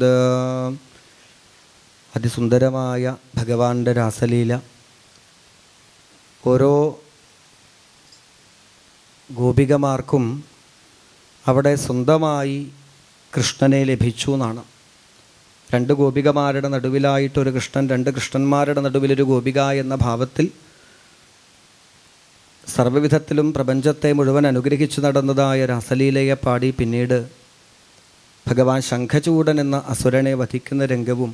ഗോവിന്ദ. അതിസുന്ദരമായ ഭഗവാന്റെ രാസലീല ഓരോ ഗോപികമാർക്കും അവിടെ സ്വന്തമായി കൃഷ്ണനെ ലഭിച്ചു എന്നാണ്. രണ്ട് ഗോപികമാരുടെ നടുവിലായിട്ടൊരു കൃഷ്ണൻ, രണ്ട് കൃഷ്ണന്മാരുടെ നടുവിലൊരു ഗോപിക എന്ന ഭാവത്തിൽ സർവ്വവിധത്തിലും പ്രപഞ്ചത്തെ മുഴുവൻ അനുഗ്രഹിച്ചു നടന്നതായ രാസലീലയെ പാടി പിന്നീട് ഭഗവാൻ ശംഖചൂഡൻ എന്ന അസുരനെ വധിക്കുന്ന രംഗവും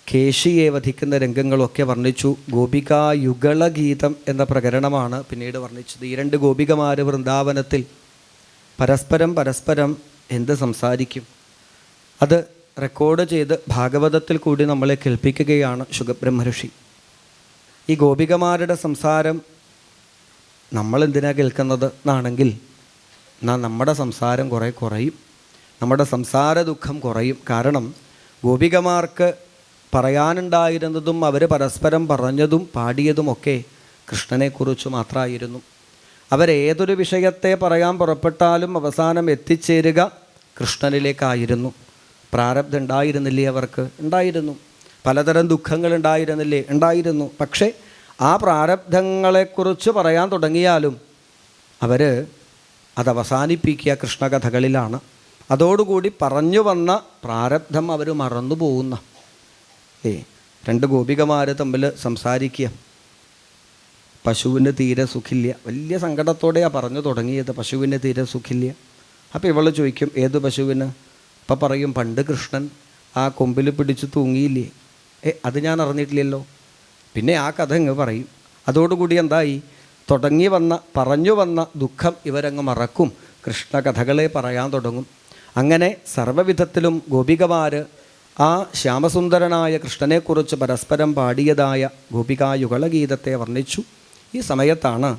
കേശിയെ വധിക്കുന്ന രംഗങ്ങളൊക്കെ വർണ്ണിച്ചു. ഗോപികായുഗളഗീതം എന്ന പ്രകരണമാണ് പിന്നീട് വർണ്ണിച്ചത്. ഈ രണ്ട് ഗോപികമാർ വൃന്ദാവനത്തിൽ പരസ്പരം എന്ത് സംസാരിക്കും, അത് റെക്കോർഡ് ചെയ്ത് ഭാഗവതത്തിൽ കൂടി നമ്മളെ കേൾപ്പിക്കുകയാണ് ശുകബ്രഹ്മർഷി. ഈ ഗോപികമാരുടെ സംസാരം നമ്മളെന്തിനാണ് കേൾക്കുന്നത് എന്നാണെങ്കിൽ, നമ്മുടെ സംസാരം കുറയും, നമ്മുടെ സംസാര ദുഃഖം കുറയും. കാരണം ഗോപികമാർക്ക് പറയാനുണ്ടായിരുന്നതും അവർ പരസ്പരം പറഞ്ഞതും പാടിയതുമൊക്കെ കൃഷ്ണനെക്കുറിച്ച് മാത്രമായിരുന്നു. അവരേതൊരു വിഷയത്തെ പറയാൻ പുറപ്പെട്ടാലും അവസാനം എത്തിച്ചേരുക കൃഷ്ണനിലേക്കായിരുന്നു. പ്രാരബ്ധം ഉണ്ടായിരുന്നില്ലേ അവർക്ക്? ഉണ്ടായിരുന്നു. പലതരം ദുഃഖങ്ങൾ ഉണ്ടായിരുന്നില്ലേ? ഉണ്ടായിരുന്നു. പക്ഷേ ആ പ്രാരബ്ധങ്ങളെക്കുറിച്ച് പറയാൻ തുടങ്ങിയാലും അവർ അതവസാനിപ്പിക്കുക കൃഷ്ണകഥകളിലാണ്. അതോടുകൂടി പറഞ്ഞു വന്ന പ്രാരബ്ധം അവർ മറന്നു പോകുന്ന രണ്ട് ഗോപികമാർ തമ്മിൽ സംസാരിക്കുക. പശുവിന് തീരെ സുഖില്ല. വലിയ സങ്കടത്തോടെയാണ് പറഞ്ഞു തുടങ്ങിയത്, പശുവിന് തീരെ സുഖില്ല. അപ്പോൾ ഇവൾ ചോദിക്കും, ഏത് പശുവിന്? അപ്പം പറയും, പണ്ട് കൃഷ്ണൻ ആ കൊമ്പിൽ പിടിച്ച് തൂങ്ങിയില്ലേ, അത് ഞാൻ അറിഞ്ഞിട്ടില്ലല്ലോ. പിന്നെ ആ കഥ ഇങ്ങ് പറയും. അതോടുകൂടി എന്തായി? പറഞ്ഞു വന്ന ദുഃഖം ഇവരങ്ങ് മറക്കും, കൃഷ്ണകഥകളെ പറയാൻ തുടങ്ങും. അങ്ങനെ സർവ്വവിധത്തിലും ഗോപികമാർ ആ ശ്യാമസുന്ദരനായ കൃഷ്ണനെക്കുറിച്ച് പരസ്പരം പാടിയതായ ഗോപികായുഗളഗീതത്തെ വർണ്ണിച്ചു. ഈ സമയത്താണ്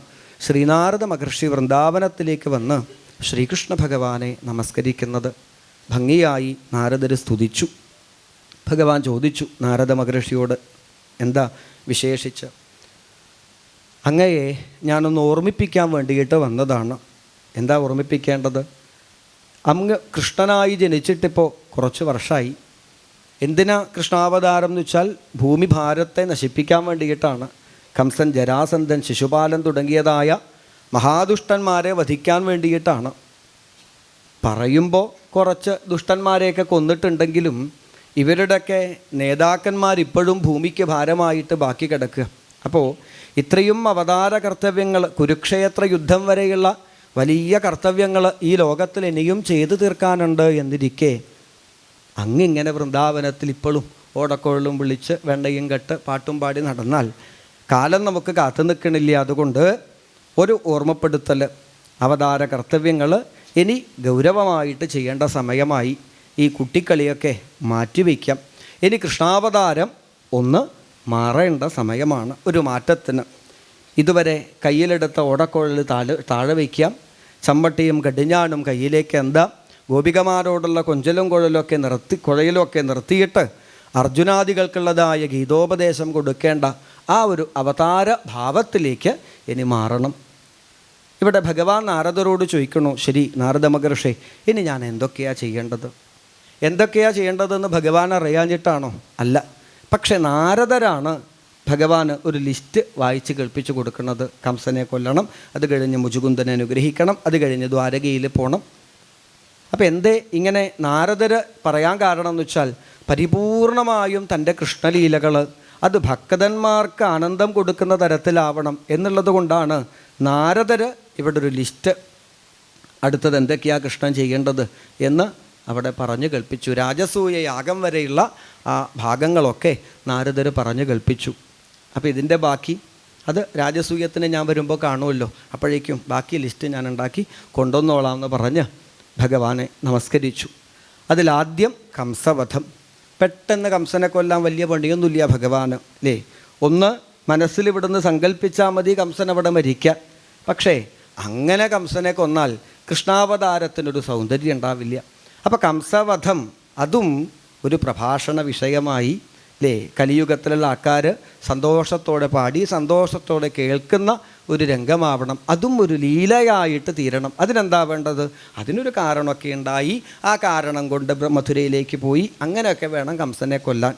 ശ്രീനാരദ മഹർഷി വൃന്ദാവനത്തിലേക്ക് വന്ന് ശ്രീകൃഷ്ണ ഭഗവാനെ നമസ്കരിക്കുന്നത്. ഭംഗിയായി നാരദർ സ്തുതിച്ചു. ഭഗവാൻ ചോദിച്ചു നാരദ മഹർഷിയോട്, എന്താ വിശേഷിച്ച്? അങ്ങയെ ഞാനൊന്ന് ഓർമ്മിപ്പിക്കാൻ വേണ്ടിയിട്ട് വന്നതാണ്. എന്താ ഓർമ്മിപ്പിക്കേണ്ടത്? അങ്ങ് കൃഷ്ണനായി ജനിച്ചിട്ടിപ്പോൾ കുറച്ച് വർഷമായി. എന്തിനാ കൃഷ്ണാവതാരം എന്ന് വെച്ചാൽ ഭൂമി ഭാരത്തെ നശിപ്പിക്കാൻ വേണ്ടിയിട്ടാണ്. കംസൻ, ജരാസന്ധൻ, ശിശുപാലൻ തുടങ്ങിയതായ മഹാദുഷ്ടന്മാരെ വധിക്കാൻ വേണ്ടിയിട്ടാണ്. പറയുമ്പോൾ കുറച്ച് ദുഷ്ടന്മാരെയൊക്കെ കൊന്നിട്ടുണ്ടെങ്കിലും ഇവരുടെയൊക്കെ നേതാക്കന്മാരിപ്പോഴും ഭൂമിക്ക് ഭാരമായിട്ട് ബാക്കി കിടക്കുക. അപ്പോൾ ഇത്രയും അവതാര കർത്തവ്യങ്ങൾ, കുരുക്ഷേത്ര യുദ്ധം വരെയുള്ള വലിയ കർത്തവ്യങ്ങൾ ഈ ലോകത്തിൽ ഇനിയും ചെയ്തു തീർക്കാനുണ്ട് എന്നിരിക്കെ അങ്ങിങ്ങനെ വൃന്ദാവനത്തിൽ ഇപ്പോഴും ഓടക്കോളിലും വിളിച്ച് വെണ്ണയും കെട്ട് പാട്ടും പാടി നടന്നാൽ കാലം നമുക്ക് കാത്തു നിൽക്കണില്ല. അതുകൊണ്ട് ഒരു ഓർമ്മപ്പെടുത്തൽ, അവതാര കർത്തവ്യങ്ങൾ ഇനി ഗൗരവമായിട്ട് ചെയ്യേണ്ട സമയമായി. ഈ കുട്ടിക്കളിയൊക്കെ മാറ്റിവെക്കാം. ഇനി കൃഷ്ണാവതാരം ഒന്ന് മാറേണ്ട സമയമാണ്. ഒരു മാറ്റത്തിന് ഇതുവരെ കയ്യിലെടുത്ത ഓടക്കോളിൽ താഴെ വയ്ക്കാം. ചമ്മട്ടിയും കടിഞ്ഞാണും കയ്യിലേക്ക് എന്താ ഗോപികമാരോടുള്ള കൊഞ്ചലും കുഴയിലൊക്കെ നിർത്തിയിട്ട് അർജുനാദികൾക്കുള്ളതായ ഗീതോപദേശം കൊടുക്കേണ്ട ആ ഒരു അവതാര ഭാവത്തിലേക്ക് ഇനി മാറണം. ഇവിടെ ഭഗവാൻ നാരദരോട് ചോദിക്കണു, ശരി നാരദ മഹർഷി, ഇനി ഞാൻ എന്തൊക്കെയാണ് ചെയ്യേണ്ടതെന്ന് ഭഗവാൻ അറിയാഞ്ഞിട്ടാണോ? അല്ല. പക്ഷെ നാരദരാണ് ഭഗവാന് ഒരു ലിസ്റ്റ് വായിച്ച് കേൾപ്പിച്ചു കൊടുക്കുന്നത്. കംസനെ കൊല്ലണം, അത് കഴിഞ്ഞ് മുചുകുന്ദനെ അനുഗ്രഹിക്കണം, അത് കഴിഞ്ഞ് ദ്വാരകയിൽ പോകണം. അപ്പോൾ എന്തേ ഇങ്ങനെ നാരദർ പറയാൻ കാരണം എന്ന് വെച്ചാൽ പരിപൂർണമായും തൻ്റെ കൃഷ്ണലീലകൾ അത് ഭക്തന്മാർക്ക് ആനന്ദം കൊടുക്കുന്ന തരത്തിലാവണം എന്നുള്ളത് കൊണ്ടാണ് നാരദർ ഇവിടെ ഒരു ലിസ്റ്റ്, അടുത്തത് എന്തൊക്കെയാണ് കൃഷ്ണൻ ചെയ്യേണ്ടത് എന്ന് അവിടെ പറഞ്ഞു കൽപ്പിച്ചു. രാജസൂയ യാഗം വരെയുള്ള ആ ഭാഗങ്ങളൊക്കെ നാരദർ പറഞ്ഞു കൽപ്പിച്ചു. അപ്പോൾ ഇതിൻ്റെ ബാക്കി അത് രാജസൂയത്തിന് ഞാൻ വരുമ്പോൾ കാണുമല്ലോ, അപ്പോഴേക്കും ബാക്കി ലിസ്റ്റ് ഞാൻ ഉണ്ടാക്കി കൊണ്ടുവന്നോളാമെന്ന് പറഞ്ഞ് ഭഗവാനെ നമസ്കരിച്ചു. അതിലാദ്യം കംസവധം. പെട്ടെന്ന് കംസനെ കൊല്ലാൻ വലിയ പണിയൊന്നുമില്ല ഭഗവാന്, അല്ലേ? ഒന്ന് മനസ്സിൽ ഇവിടുന്ന് സങ്കല്പിച്ചാൽ മതി കംസൻ അവിടെ മരിക്കാൻ. പക്ഷേ അങ്ങനെ കംസനെ കൊന്നാൽ കൃഷ്ണാവതാരത്തിനൊരു സൗന്ദര്യം ഉണ്ടാവില്ല. അപ്പോൾ കംസവധം അതും ഒരു പ്രഭാഷണ വിഷയമായി, അല്ലേ? കലിയുഗത്തിലുള്ള ആൾക്കാർ സന്തോഷത്തോടെ പാടി സന്തോഷത്തോടെ കേൾക്കുന്ന ഒരു രംഗമാവണം, അതും ഒരു ലീലയായിട്ട് തീരണം. അതിനെന്താ വേണ്ടത്? അതിനൊരു കാരണമൊക്കെ ഉണ്ടായി. ആ കാരണം കൊണ്ട് മഥുരയിലേക്ക് പോയി. അങ്ങനെയൊക്കെ വേണം കംസനെ കൊല്ലാൻ.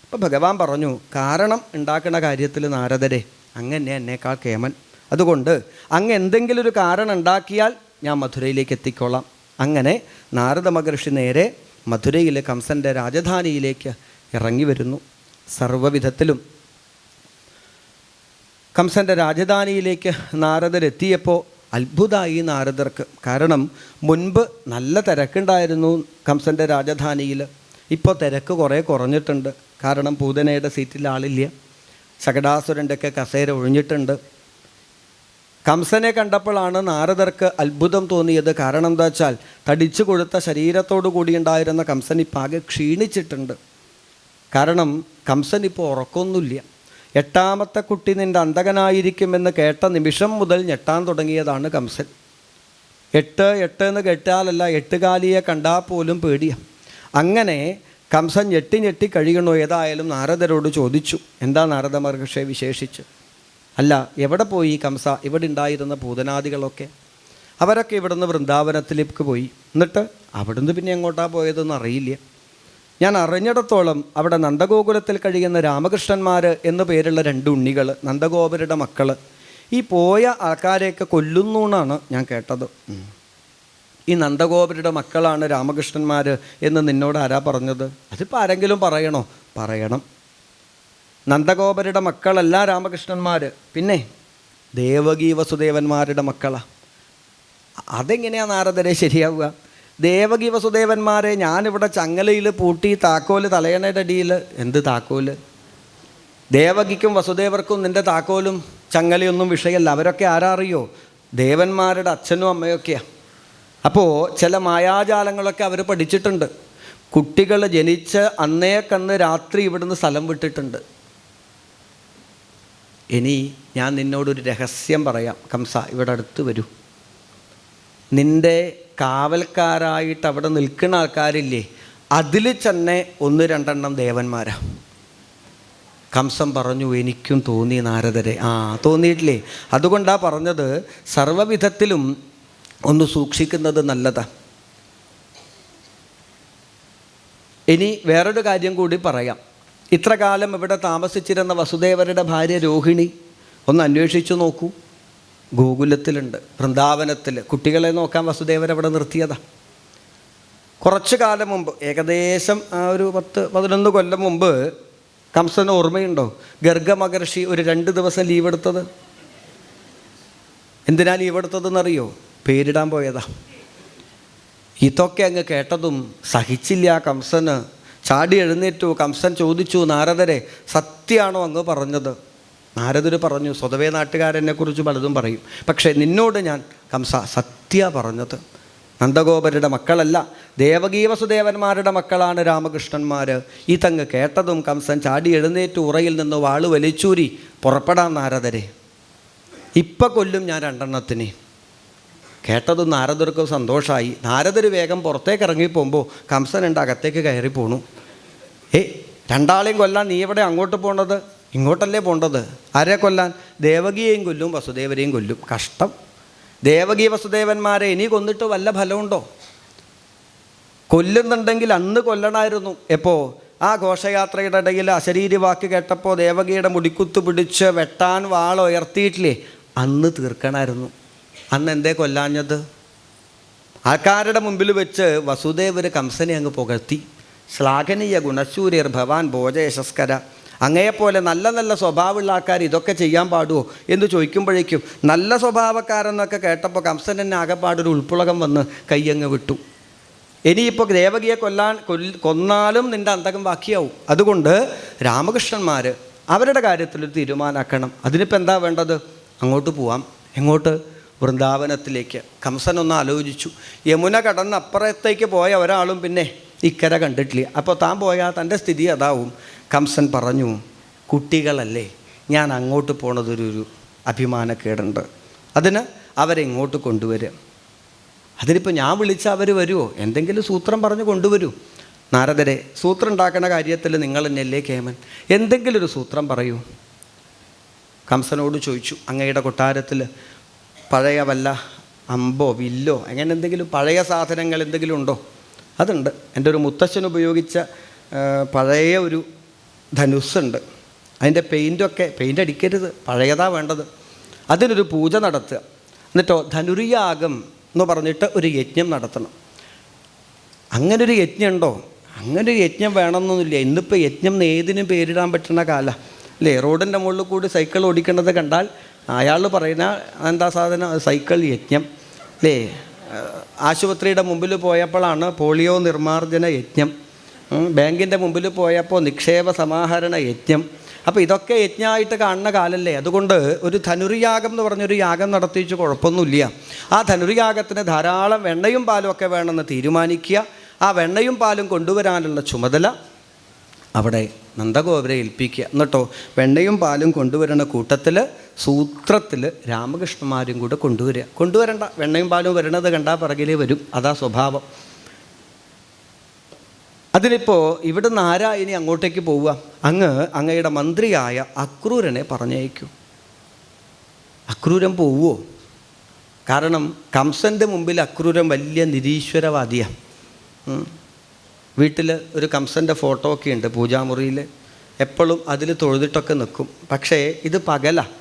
അപ്പോൾ ഭഗവാൻ പറഞ്ഞു, കാരണം ഉണ്ടാക്കുന്ന കാര്യത്തിൽ നാരദരെ അങ്ങനെ എന്നേക്കാൾ കേമൻ. അതുകൊണ്ട് അങ്ങ് എന്തെങ്കിലും ഒരു കാരണം ഉണ്ടാക്കിയാൽ ഞാൻ മഥുരയിലേക്ക് എത്തിക്കോളാം. അങ്ങനെ നാരദ മഹർഷി നേരെ മഥുരയിലെ കംസൻ്റെ രാജധാനിയിലേക്ക് ഇറങ്ങി വരുന്നു. സർവ്വവിധത്തിലും കംസൻ്റെ രാജധാനിയിലേക്ക് നാരദരെത്തിയപ്പോൾ അത്ഭുതമായി നാരദർക്ക്. കാരണം മുൻപ് നല്ല തിരക്കുണ്ടായിരുന്നു കംസൻ്റെ രാജധാനിയിൽ. ഇപ്പോൾ തിരക്ക് കുറേ കുറഞ്ഞിട്ടുണ്ട്. കാരണം പൂതനയുടെ സീറ്റിൽ ആളില്ല, ശകടാസുരൻ്റെയൊക്കെ കസേര ഒഴിഞ്ഞിട്ടുണ്ട്. കംസനെ കണ്ടപ്പോഴാണ് നാരദർക്ക് അത്ഭുതം തോന്നിയത്. കാരണം എന്താ വെച്ചാൽ തടിച്ചു കൊടുത്ത ശരീരത്തോടു കൂടി ഉണ്ടായിരുന്ന കംസൻ ഇപ്പോൾ ആകെ ക്ഷീണിച്ചിട്ടുണ്ട്. കാരണം കംസൻ ഇപ്പോൾ ഉറക്കമൊന്നുമില്ല. 8ാമത്തെ കുട്ടി നിൻ്റെ അന്തകനായിരിക്കുമെന്ന് കേട്ട നിമിഷം മുതൽ ഞെട്ടാൻ തുടങ്ങിയതാണ് കംസൻ. 8 എന്ന് കേട്ടാലല്ല, 8 കാലിയെ കണ്ടാൽ പോലും പേടിയാണ്. അങ്ങനെ കംസൻ ഞെട്ടി കഴിയണോ. ഏതായാലും നാരദരോട് ചോദിച്ചു, എന്താ നാരദ മഹർഷിയെ വിശേഷിച്ച്? അല്ല, എവിടെ പോയി കംസ? ഇവിടെ ഉണ്ടായിരുന്ന പൂതനാദികളൊക്കെ അവരൊക്കെ ഇവിടുന്ന് വൃന്ദാവനത്തിലേക്ക് പോയി. എന്നിട്ട് അവിടുന്ന് പിന്നെ എങ്ങോട്ടാ പോയതെന്ന് അറിയില്ല. ഞാൻ അറിഞ്ഞിടത്തോളം അവിടെ നന്ദഗോകുലത്തിൽ കഴിയുന്ന രാമകൃഷ്ണന്മാർ എന്നു പേരുള്ള 2 ഉണ്ണികൾ, നന്ദഗോപരുടെ മക്കൾ, ഈ പോയ ആൾക്കാരെയൊക്കെ കൊല്ലുന്നു എന്നാണ് ഞാൻ കേട്ടത്. ഈ നന്ദഗോപരുടെ മക്കളാണ് രാമകൃഷ്ണന്മാർ എന്ന് നിന്നോട് ആരാ പറഞ്ഞത്? അതിപ്പോൾ ആരെങ്കിലും പറയണോ? പറയണം. നന്ദഗോപരുടെ മക്കളല്ല രാമകൃഷ്ണന്മാർ, പിന്നെ ദേവകീ വസുദേവന്മാരുടെ മക്കളാണ്. അതെങ്ങനെയാണ് നാരദരെ ശരിയാവുക? ദേവകീ വസുദേവന്മാരെ ഞാനിവിടെ ചങ്ങലയിൽ പൂട്ടി താക്കോല് തലയണയുടെ അടിയിൽ. എന്ത് താക്കോല്? ദേവകിക്കും വസുദേവർക്കും നിൻ്റെ താക്കോലും ചങ്ങലയൊന്നും വിഷയമല്ല. അവരൊക്കെ ആരാ അറിയോ? ദേവന്മാരുടെ അച്ഛനും അമ്മയൊക്കെയാണ്. അപ്പോൾ ചില മായാജാലങ്ങളൊക്കെ അവർ പഠിച്ചിട്ടുണ്ട്. കുട്ടികൾ ജനിച്ച് അന്നേക്കന്ന് രാത്രി ഇവിടുന്ന് സ്ഥലം വിട്ടിട്ടുണ്ട്. ഇനി ഞാൻ നിന്നോടൊരു രഹസ്യം പറയാം. കംസ, ഇവിടെ അടുത്ത് വരൂ. നിൻ്റെ കാവൽക്കാരായിട്ട് അവിടെ നിൽക്കുന്ന ആൾക്കാരില്ലേ, അതിൽ തന്നെ 1-2 ദേവന്മാരാ. കംസൻ പറഞ്ഞു, എനിക്കും തോന്നി നാരദരെ. തോന്നിയിട്ടില്ലേ? അതുകൊണ്ടാണ് പറഞ്ഞത്, സർവ്വവിധത്തിലും ഒന്ന് സൂക്ഷിക്കുന്നത് നല്ലതാണ്. ഇനി വേറൊരു കാര്യം കൂടി പറയാം. ഇത്ര കാലം ഇവിടെ താമസിച്ചിരുന്ന വസുദേവരുടെ ഭാര്യ രോഹിണി ഒന്ന് അന്വേഷിച്ചു നോക്കൂ. ഗോകുലത്തിലുണ്ട്, വൃന്ദാവനത്തിൽ. കുട്ടികളെ നോക്കാൻ വസുദേവരവിടെ നിർത്തിയതാ. കുറച്ചു കാലം മുമ്പ്, ഏകദേശം ഒരു 10-11 കൊല്ലം മുമ്പ്, കംസന് ഓർമ്മയുണ്ടോ ഗർഗ മഹർഷി ഒരു 2 ദിവസം ലീവ് എടുത്തത്? എന്തിനാ ലീവ് എടുത്തതെന്നറിയോ? പേരിടാൻ പോയതാ. ഇതൊക്കെ അങ്ങ് കേട്ടതും സഹിച്ചില്ല കംസന്. ചാടി എഴുന്നേറ്റു. കംസൻ ചോദിച്ചു, നാരദരെ സത്യമാണോ അങ്ങ് പറഞ്ഞത്? നാരദർ പറഞ്ഞു, സ്വതവേ നാട്ടുകാരെന്നെക്കുറിച്ച് പലതും പറയും, പക്ഷേ നിന്നോട് ഞാൻ കംസ സത്യ പറഞ്ഞത്. നന്ദഗോപരുടെ മക്കളല്ല, ദേവകീ വസുദേവന്മാരുടെ മക്കളാണ് രാമകൃഷ്ണന്മാർ. ഇതങ്ങ് കേട്ടതും കംസൻ ചാടി എഴുന്നേറ്റ് ഉറയിൽ നിന്ന് വാള് വലിച്ചൂരി, പുറപ്പെടാൻ നാരദരെ, ഇപ്പം കൊല്ലും ഞാൻ 2 കേട്ടതും നാരദർക്ക് സന്തോഷമായി. നാരദർ വേഗം പുറത്തേക്ക് ഇറങ്ങിപ്പോകുമ്പോൾ കംസനുണ്ട് അകത്തേക്ക് കയറി പോണു. 2 കൊല്ലാൻ നീ എവിടെ അങ്ങോട്ട് പോകേണ്ടത്? ഇങ്ങോട്ടല്ലേ പോകേണ്ടത്. ആരെ കൊല്ലാൻ? ദേവകിയെയും കൊല്ലും വസുദേവരെയും കൊല്ലും. കഷ്ടം. ദേവകീ വസുദേവന്മാരെ ഇനി കൊന്നിട്ട് വല്ല ഫലമുണ്ടോ? കൊല്ലുന്നുണ്ടെങ്കിൽ അന്ന് കൊല്ലണമായിരുന്നു. എപ്പോൾ? ആ ഘോഷയാത്രയുടെ ഇടയിൽ അശരീരി വാക്ക് കേട്ടപ്പോൾ ദേവകിയുടെ മുടിക്കുത്ത് പിടിച്ച് വെട്ടാൻ വാളുയർത്തിയിട്ടില്ലേ, അന്ന് തീർക്കണമായിരുന്നു. അന്ന് എന്തേ കൊല്ലാഞ്ഞത്? ആൾക്കാരുടെ മുമ്പിൽ വെച്ച് വസുദേവർ കംസനെ അങ്ങ് പുകഴ്ത്തി. ശ്ലാഘനീയ ഗുണശൂര്യർ ഭവാൻ ഭോജയശസ്കര. അങ്ങയെപ്പോലെ നല്ല നല്ല സ്വഭാവമുള്ള ആൾക്കാർ ഇതൊക്കെ ചെയ്യാൻ പാടുമോ എന്ന് ചോദിക്കുമ്പോഴേക്കും നല്ല സ്വഭാവക്കാരെന്നൊക്കെ കേട്ടപ്പോൾ കംസൻ തന്നെ ആകെപ്പാടൊരു ഉൾപ്പുളകം വന്ന് കയ്യങ്ങ് വിട്ടു. ഇനിയിപ്പോൾ ദേവകിയെ കൊന്നാലും നിൻ്റെ അന്തകം ബാക്കിയാവും. അതുകൊണ്ട് രാമകൃഷ്ണന്മാർ അവരുടെ കാര്യത്തിലൊരു തീരുമാനമാക്കണം. അതിനിപ്പോൾ എന്താ വേണ്ടത്? അങ്ങോട്ട് പോവാം. എങ്ങോട്ട്? വൃന്ദാവനത്തിലേക്ക്. കംസനൊന്ന് ആലോചിച്ചു. യമുന കടന്ന് അപ്പുറത്തേക്ക് പോയ ഒരാളും പിന്നെ ഇക്കര കണ്ടിട്ടില്ല. അപ്പോൾ താൻ പോയാൽ തൻ്റെ സ്ഥിതി അതാവും. കംസൻ പറഞ്ഞു, കുട്ടികളല്ലേ, ഞാൻ അങ്ങോട്ട് പോണതൊരു അഭിമാനക്കേടുണ്ട്. അതിന് അവരെങ്ങോട്ട് കൊണ്ടുവരിക. അതിനിപ്പോൾ ഞാൻ വിളിച്ചാൽ അവർ വരുമോ? എന്തെങ്കിലും സൂത്രം പറഞ്ഞ് കൊണ്ടുവരൂ. നാരദരെ, സൂത്രം ഉണ്ടാക്കുന്ന കാര്യത്തിൽ നിങ്ങൾ തന്നെയല്ലേ കേമൻ, എന്തെങ്കിലും ഒരു സൂത്രം പറയൂ. കംസനോട് ചോദിച്ചു, അങ്ങയുടെ കൊട്ടാരത്തിൽ പഴയ വല്ല അമ്പോ വില്ലോ അങ്ങനെ എന്തെങ്കിലും പഴയ സാധനങ്ങൾ എന്തെങ്കിലും ഉണ്ടോ? അതുണ്ട്, എൻ്റെ ഒരു മുത്തശ്ശൻ ഉപയോഗിച്ച പഴയ ഒരു ധനുസ്സുണ്ട്, അതിൻ്റെ പെയിൻ്റ് അടിക്കരുത്, പഴയതാ വേണ്ടത്, അതിനൊരു പൂജ നടത്തുക, എന്നിട്ടോ ധനുര്യാഗം എന്ന് പറഞ്ഞിട്ട് ഒരു യജ്ഞം നടത്തണം. അങ്ങനൊരു യജ്ഞം ഉണ്ടോ? അങ്ങനൊരു യജ്ഞം വേണമെന്നൊന്നുമില്ല. ഇന്നിപ്പോൾ യജ്ഞം ഏതിനും പേരിടാൻ പറ്റുന്ന കാലം അല്ലേ? റോഡിൻ്റെ മുകളിൽ കൂടി സൈക്കിൾ ഓടിക്കുന്നത് കണ്ടാൽ അയാൾ പറയുന്ന എന്താ സാധനം, സൈക്കിൾ യജ്ഞം അല്ലേ? ആശുപത്രിയുടെ മുമ്പിൽ പോയപ്പോഴാണ് പോളിയോ നിർമ്മാർജ്ജന യജ്ഞം, ബാങ്കിൻ്റെ മുമ്പിൽ പോയപ്പോൾ നിക്ഷേപ സമാഹരണ യജ്ഞം. അപ്പോൾ ഇതൊക്കെ യജ്ഞമായിട്ട് കാണുന്ന കാലല്ലേ? അതുകൊണ്ട് ഒരു ധനുര്യാഗം എന്ന് പറഞ്ഞൊരു യാഗം നടത്തിച്ച് കുഴപ്പമൊന്നുമില്ല. ആ ധനുര്യാഗത്തിന് ധാരാളം വെണ്ണയും പാലും ഒക്കെ വേണമെന്ന് തീരുമാനിക്കുക. ആ വെണ്ണയും പാലും കൊണ്ടുവരാനുള്ള ചുമതല അവിടെ നന്ദഗോപരെ ഏൽപ്പിക്കുക. എന്നിട്ടോ വെണ്ണയും പാലും കൊണ്ടുവരുന്ന കൂട്ടത്തിൽ സൂത്രത്തിൽ രാമകൃഷ്ണന്മാരും കൂടെ കൊണ്ടുവരണ്ട, വെണ്ണയും പാലും വരണത് കണ്ടാൽ പിറകിലേ വരും, അതാ സ്വഭാവം. അതിനിപ്പോൾ ഇവിടുന്ന് ആരാ ഇനി അങ്ങോട്ടേക്ക് പോവുക? അങ്ങയുടെ മന്ത്രിയായ അക്രൂരനെ പറഞ്ഞയക്കൂ. അക്രൂരൻ പോവുമോ? കാരണം കംസൻ്റെ മുമ്പിൽ അക്രൂരൻ വലിയ നിരീശ്വരവാദിയാണ്. വീട്ടിൽ ഒരു കംസൻ്റെ ഫോട്ടോ ഒക്കെ ഉണ്ട് പൂജാമുറിയിൽ, എപ്പോഴും അതിൽ തൊഴുതിട്ടൊക്കെ നിൽക്കും. പക്ഷേ ഇത് പകലാണ്.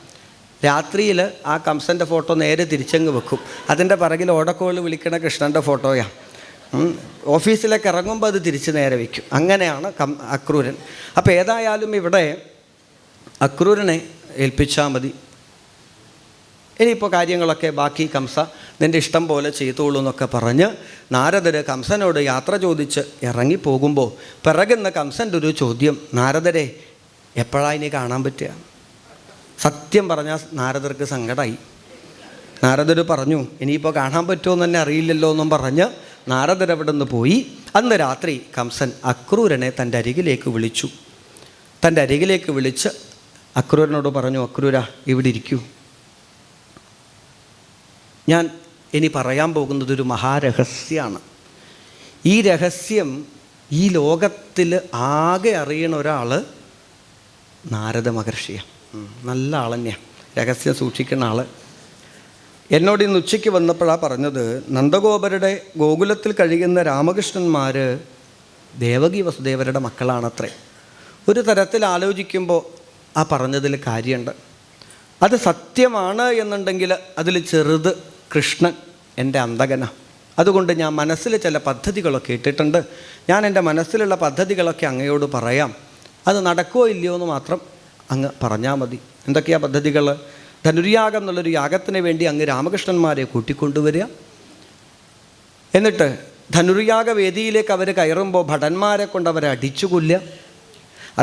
രാത്രിയിൽ ആ കംസൻ്റെ ഫോട്ടോ നേരെ തിരിച്ചങ്ങ് വെക്കും. അതിൻ്റെ പിറകിൽ ഓടക്കോൾ വിളിക്കണ കൃഷ്ണൻ്റെ ഫോട്ടോയാണ്. ഓഫീസിലേക്ക് ഇറങ്ങുമ്പോൾ അത് തിരിച്ച് നേരെ വയ്ക്കും. അങ്ങനെയാണ് അക്രൂരൻ. അപ്പോൾ ഏതായാലും ഇവിടെ അക്രൂരനെ ഏൽപ്പിച്ചാൽ മതി. ഇനിയിപ്പോൾ കാര്യങ്ങളൊക്കെ ബാക്കി കംസ നിൻ്റെ ഇഷ്ടം പോലെ ചെയ്തോളൂ എന്നൊക്കെ പറഞ്ഞ് നാരദർ കംസനോട് യാത്ര ചോദിച്ച് ഇറങ്ങിപ്പോകുമ്പോൾ പിറകുന്ന കംസൻ്റെ ഒരു ചോദ്യം, നാരദരെ എപ്പോഴാണ് ഇനി കാണാൻ പറ്റുക? സത്യം പറഞ്ഞാൽ നാരദർക്ക് സങ്കടമായി. നാരദർ പറഞ്ഞു, ഇനിയിപ്പോൾ കാണാൻ പറ്റുമോ എന്ന് തന്നെ അറിയില്ലല്ലോ എന്നും പറഞ്ഞ് നാരദർ അവിടെ നിന്ന് പോയി. അന്ന് രാത്രി കംസൻ അക്രൂരനെ തൻ്റെ അരികിലേക്ക് വിളിച്ചു. തൻ്റെ അരികിലേക്ക് വിളിച്ച് അക്രൂരനോട് പറഞ്ഞു, അക്രൂര ഇവിടെ ഇരിക്കൂ, ഞാൻ ഇനി പറയാൻ പോകുന്നത് ഒരു മഹാരഹസ്യമാണ്. ഈ രഹസ്യം ഈ ലോകത്തിൽ ആകെ അറിയണ ഒരാൾ നാരദ മഹർഷിയാണ്. നല്ല ആൾ തന്നെയാണ്, രഹസ്യം സൂക്ഷിക്കുന്ന ആൾ. എന്നോട് ഇന്ന് ഉച്ചയ്ക്ക് വന്നപ്പോഴാണ് പറഞ്ഞത്, നന്ദഗോപരുടെ ഗോകുലത്തിൽ കഴിയുന്ന രാമകൃഷ്ണന്മാർ ദേവകി വസുദേവരുടെ മക്കളാണത്രേ. ഒരു തരത്തിൽ ആലോചിക്കുമ്പോൾ ആ പറഞ്ഞതിൽ കാര്യമുണ്ട്. അത് സത്യമാണ് എന്നുണ്ടെങ്കിൽ അതിൽ ചെറുത് കൃഷ്ണൻ എൻ്റെ അന്തകന. അതുകൊണ്ട് ഞാൻ മനസ്സിൽ ചില പദ്ധതികളൊക്കെ ഇട്ടിട്ടുണ്ട്. ഞാൻ എൻ്റെ മനസ്സിലുള്ള പദ്ധതികളൊക്കെ അങ്ങയോട് പറയാം. അത് നടക്കുമോ ഇല്ലയോ എന്ന് മാത്രം അങ്ങ് പറഞ്ഞാൽ മതി. എന്തൊക്കെയാണ് പദ്ധതികൾ? ധനുര്യാഗം എന്നുള്ളൊരു യാഗത്തിന് വേണ്ടി അങ്ങ് രാമകൃഷ്ണന്മാരെ കൂട്ടിക്കൊണ്ടുവരിക. എന്നിട്ട് ധനുര്യാഗ വേദിയിലേക്ക് അവർ കയറുമ്പോൾ ഭടന്മാരെ കൊണ്ട് അവരെ അടിച്ചു കൊല്ലുക.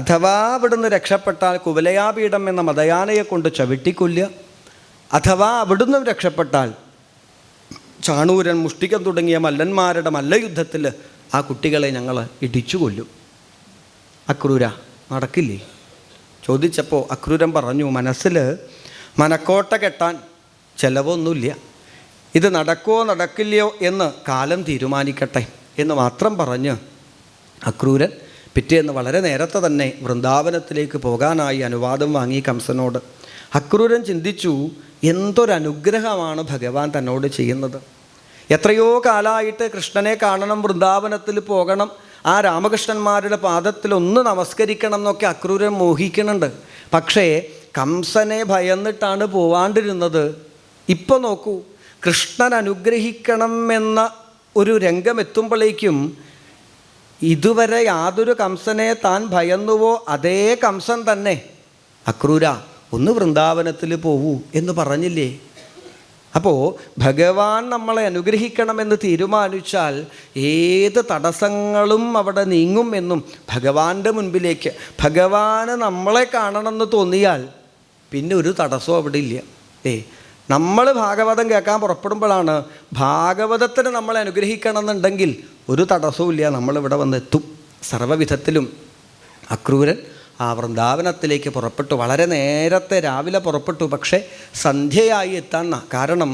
അഥവാ അവിടുന്ന് രക്ഷപ്പെട്ടാൽ കുവലയാപീഠം എന്ന മതയാനയെ കൊണ്ട് ചവിട്ടിക്കൊല്ലുക. അഥവാ അവിടുന്ന് രക്ഷപ്പെട്ടാൽ ചാണൂരൻ, മുഷ്ടികൻ തുടങ്ങിയ മല്ലന്മാരുടെ മല്ലയുദ്ധത്തിൽ ആ കുട്ടികളെ ഞങ്ങൾ ഇടിച്ചു കൊല്ലും. അക്രൂര നടക്കില്ലേ? ചോദിച്ചപ്പോൾ അക്രൂരൻ പറഞ്ഞു, മനസ്സിൽ മനക്കോട്ട കെട്ടാൻ ചിലവൊന്നുമില്ല, ഇത് നടക്കുമോ നടക്കില്ലയോ എന്ന് കാലം തീരുമാനിക്കട്ടെ എന്ന് മാത്രം പറഞ്ഞ് അക്രൂരൻ പിറ്റേന്ന് വളരെ നേരത്തെ തന്നെ വൃന്ദാവനത്തിലേക്ക് പോകാനായി അനുവാദം വാങ്ങി കംസനോട്. അക്രൂരൻ ചിന്തിച്ചു, എന്തൊരനുഗ്രഹമാണ് ഭഗവാൻ തന്നോട് ചെയ്യുന്നത്. എത്രയോ കാലമായിട്ട് കൃഷ്ണനെ കാണണം, വൃന്ദാവനത്തിൽ പോകണം, ആ രാമകൃഷ്ണന്മാരുടെ പാദത്തിൽ ഒന്ന് നമസ്കരിക്കണം എന്നൊക്കെ അക്രൂരൻ മോഹിക്കുന്നുണ്ട്. പക്ഷേ കംസനെ ഭയന്നിട്ടാണ് പോവാണ്ടിരുന്നത്. ഇപ്പോൾ നോക്കൂ, കൃഷ്ണൻ അനുഗ്രഹിക്കണം എന്ന ഒരു രംഗമെത്തുമ്പോഴേക്കും ഇതുവരെ യാതൊരു കംസനെ താൻ ഭയന്നുവോ അതേ കംസൻ തന്നെ അക്രൂര ഒന്ന് വൃന്ദാവനത്തിൽ പോവൂ എന്ന് പറഞ്ഞില്ലേ? അപ്പോൾ ഭഗവാൻ നമ്മളെ അനുഗ്രഹിക്കണമെന്ന് തീരുമാനിച്ചാൽ ഏത് തടസ്സങ്ങളും അവിടെ നീങ്ങും എന്നും ഭഗവാന്റെ മുൻപിലേക്ക് ഭഗവാന് നമ്മളെ കാണണമെന്ന് തോന്നിയാൽ പിന്നെ ഒരു തടസ്സവും അവിടെ ഇല്ല. നമ്മൾ ഭാഗവതം കേൾക്കാൻ പുറപ്പെടുമ്പോഴാണ് ഭാഗവതത്തിന് നമ്മളെ അനുഗ്രഹിക്കണം എന്നുണ്ടെങ്കിൽ ഒരു തടസ്സവും ഇല്ല, നമ്മളിവിടെ വന്നെത്തും. സർവ്വവിധത്തിലും അക്രൂരൻ ആ വൃന്ദാവനത്തിലേക്ക് പുറപ്പെട്ടു. വളരെ നേരത്തെ രാവിലെ പുറപ്പെട്ടു, പക്ഷേ സന്ധ്യയായി എത്താൻ. കാരണം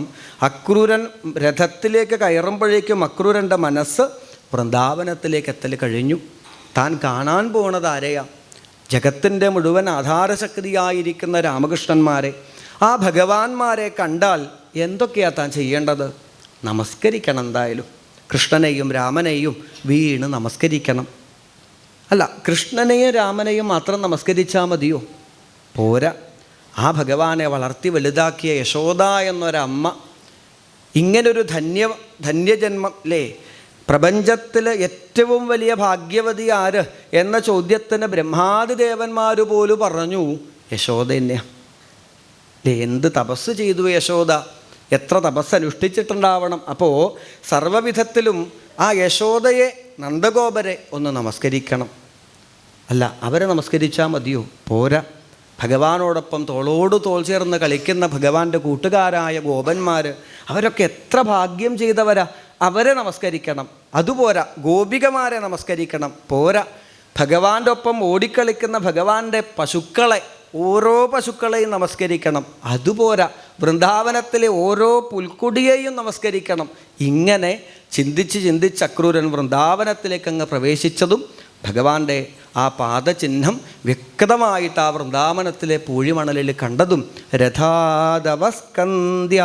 അക്രൂരൻ രഥത്തിലേക്ക് കയറുമ്പോഴേക്കും അക്രൂരൻ്റെ മനസ്സ് വൃന്ദാവനത്തിലേക്ക് എത്തൽ കഴിഞ്ഞു. താൻ കാണാൻ പോണത് ആരെയാ? ജഗത്തിൻ്റെ മുഴുവൻ ആധാരശക്തിയായിരിക്കുന്ന രാമകൃഷ്ണന്മാരെ, ആ ഭഗവാന്മാരെ കണ്ടാൽ എന്തൊക്കെയാ താൻ ചെയ്യേണ്ടത്? നമസ്കരിക്കണം. എന്തായാലും കൃഷ്ണനെയും രാമനെയും വീണ് നമസ്കരിക്കണം. അല്ല, കൃഷ്ണനെയും രാമനെയും മാത്രം നമസ്കരിച്ചാൽ മതിയോ? പോരാ. ആ ഭഗവാനെ വളർത്തി വലുതാക്കിയ യശോദ എന്നൊരമ്മ, ഇങ്ങനൊരു ധന്യജന്മം അല്ലേ? പ്രപഞ്ചത്തിൽ ഏറ്റവും വലിയ ഭാഗ്യവതി ആര് എന്ന ചോദ്യത്തിന് ബ്രഹ്മാദിദേവന്മാർ പോലും പറഞ്ഞു യശോദ തന്നെയാണ്. എന്ത് തപസ് ചെയ്തു യശോദ, എത്ര തപസ് അനുഷ്ഠിച്ചിട്ടുണ്ടാവണം. അപ്പോൾ സർവ്വവിധത്തിലും ആ യശോദയെ, നന്ദഗോപരെ ഒന്ന് നമസ്കരിക്കണം. അല്ല, അവരെ നമസ്കരിച്ചാൽ മതിയോ? പോരാ. ഭഗവാനോടൊപ്പം തോളോട് തോൾ ചേർന്ന് കളിക്കുന്ന ഭഗവാന്റെ കൂട്ടുകാരായ ഗോപന്മാർ, അവരൊക്കെ എത്ര ഭാഗ്യം ചെയ്തവരാ. അവരെ നമസ്കരിക്കണം. അതുപോരാ, ഗോപികമാരെ നമസ്കരിക്കണം. പോരാ, ഭഗവാന്റെ ഒപ്പം ഓടിക്കളിക്കുന്ന ഭഗവാന്റെ പശുക്കളെ, ഓരോ പശുക്കളെയും നമസ്കരിക്കണം. അതുപോരാ, വൃന്ദാവനത്തിലെ ഓരോ പുൽക്കുടിയെയും നമസ്കരിക്കണം. ഇങ്ങനെ ചിന്തിച്ച് അക്രൂരൻ വൃന്ദാവനത്തിലേക്ക് അങ്ങ് പ്രവേശിച്ചതും ഭഗവാന്റെ ആ പാദചിഹ്നം വ്യക്തമായിട്ട് ആ വൃന്ദാവനത്തിലെ പൂഴിമണലിൽ കണ്ടതും രഥാദവസ്കന്ധ്യ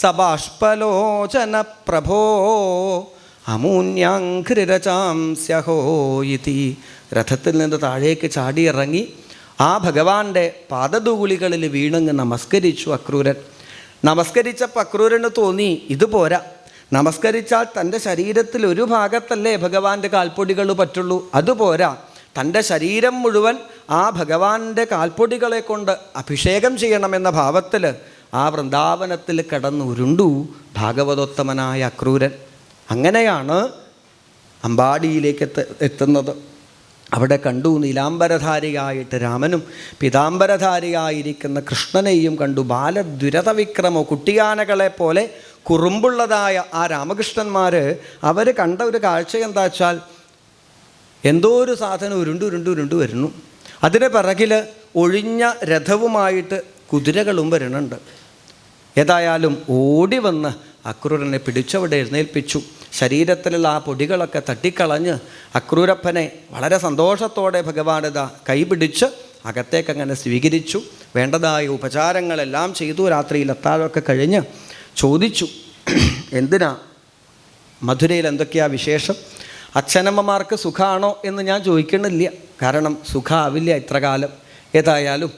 സബാഷ്പലോചന പ്രഭോ അമൂന്യാഘ്രിരചാംസ്യഹോ ഇതി. രഥത്തിൽ നിന്ന് താഴേക്ക് ചാടിയിറങ്ങി ആ ഭഗവാന്റെ പാദധൂളികളിൽ വീണങ്ങ് നമസ്കരിച്ചു അക്രൂരൻ. നമസ്കരിച്ചപ്പോൾ അക്രൂരന് തോന്നി, ഇതുപോരാ, നമസ്കരിച്ചാൽ തൻ്റെ ശരീരത്തിൽ ഒരു ഭാഗത്തല്ലേ ഭഗവാന്റെ കാൽപ്പൊടികൾ പറ്റുള്ളൂ. അതുപോരാ, തൻ്റെ ശരീരം മുഴുവൻ ആ ഭഗവാന്റെ കാൽപ്പൊടികളെ കൊണ്ട് അഭിഷേകം ചെയ്യണമെന്ന ഭാവത്തിൽ ആ വൃന്ദാവനത്തിൽ കിടന്നുരുണ്ടു ഭാഗവതോത്തമനായ അക്രൂരൻ. അങ്ങനെയാണ് അമ്പാടിയിലേക്ക് എത്തുന്നത്. അവിടെ കണ്ടു നീലാംബരധാരിയായിട്ട് രാമനും പിതാംബരധാരിയായിരിക്കുന്ന കൃഷ്ണനെയും കണ്ടു. ബാലദ്വിരതവിക്രമോ, കുട്ടിയാനകളെ പോലെ കുറുമ്പുള്ളതായ ആ രാമകൃഷ്ണന്മാർ അവർ കണ്ട ഒരു കാഴ്ച എന്താ വെച്ചാൽ, എന്തോ ഒരു സാധനം ഉരുണ്ടു വരുന്നു. അതിന് പിറകിൽ ഒഴിഞ്ഞ രഥവുമായിട്ട് കുതിരകളും വരുന്നുണ്ട്. ഏതായാലും ഓടി വന്ന് അക്രൂരനെ പിടിച്ചവിടെ എഴുന്നേൽപ്പിച്ചു. ശരീരത്തിലുള്ള ആ പൊടികളൊക്കെ തട്ടിക്കളഞ്ഞ് അക്രൂരപ്പനെ വളരെ സന്തോഷത്തോടെ ഭഗവാനിതാ കൈപിടിച്ച് അകത്തേക്കങ്ങനെ സ്വീകരിച്ചു. വേണ്ടതായ ഉപചാരങ്ങളെല്ലാം ചെയ്തു. രാത്രിയിൽ അത്താഴമൊക്കെ കഴിഞ്ഞ് ചോദിച്ചു, എന്തിനാ മധുരയിൽ എന്തൊക്കെയാ വിശേഷം? അച്ഛനമ്മമാർക്ക് സുഖമാണോ എന്ന് ഞാൻ ചോദിക്കണില്ല, കാരണം സുഖമാവില്ല ഇത്ര കാലം. ഏതായാലും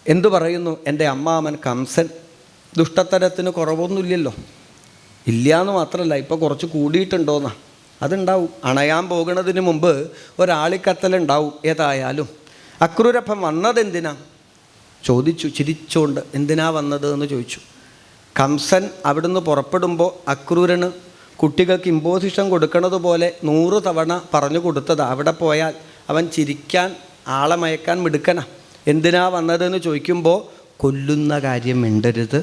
എന്തു പറയുന്നു എൻ്റെ അമ്മാമൻ കംസൻ? ദുഷ്ടത്തരത്തിന് കുറവൊന്നുമില്ലല്ലോ. ഇല്ലയെന്ന് മാത്രമല്ല, ഇപ്പോൾ കുറച്ച് കൂടിയിട്ടുണ്ടോന്നാ. അതുണ്ടാവും, അണയാൻ പോകുന്നതിന് മുമ്പ് ഒരാളിക്കത്തലുണ്ടാവും. ഏതായാലും അക്രൂരപ്പൻ വന്നതെന്തിനാ ചോദിച്ചു ചിരിച്ചുകൊണ്ട്. എന്തിനാ വന്നത് എന്ന് ചോദിച്ചു. കംസൻ അവിടുന്ന് പുറപ്പെടുമ്പോൾ അക്രൂരന് കുട്ടികൾക്ക് ഇമ്പോസിഷൻ കൊടുക്കുന്നത് പോലെ 100 തവണ പറഞ്ഞു കൊടുത്തത്. അവിടെ പോയാൽ അവൻ ചിരിക്കാൻ, ആളെ മയക്കാൻ മിടുക്കനാ. എന്തിനാ വന്നതെന്ന് ചോദിക്കുമ്പോൾ കൊല്ലുന്ന കാര്യം മിണ്ടരുത്,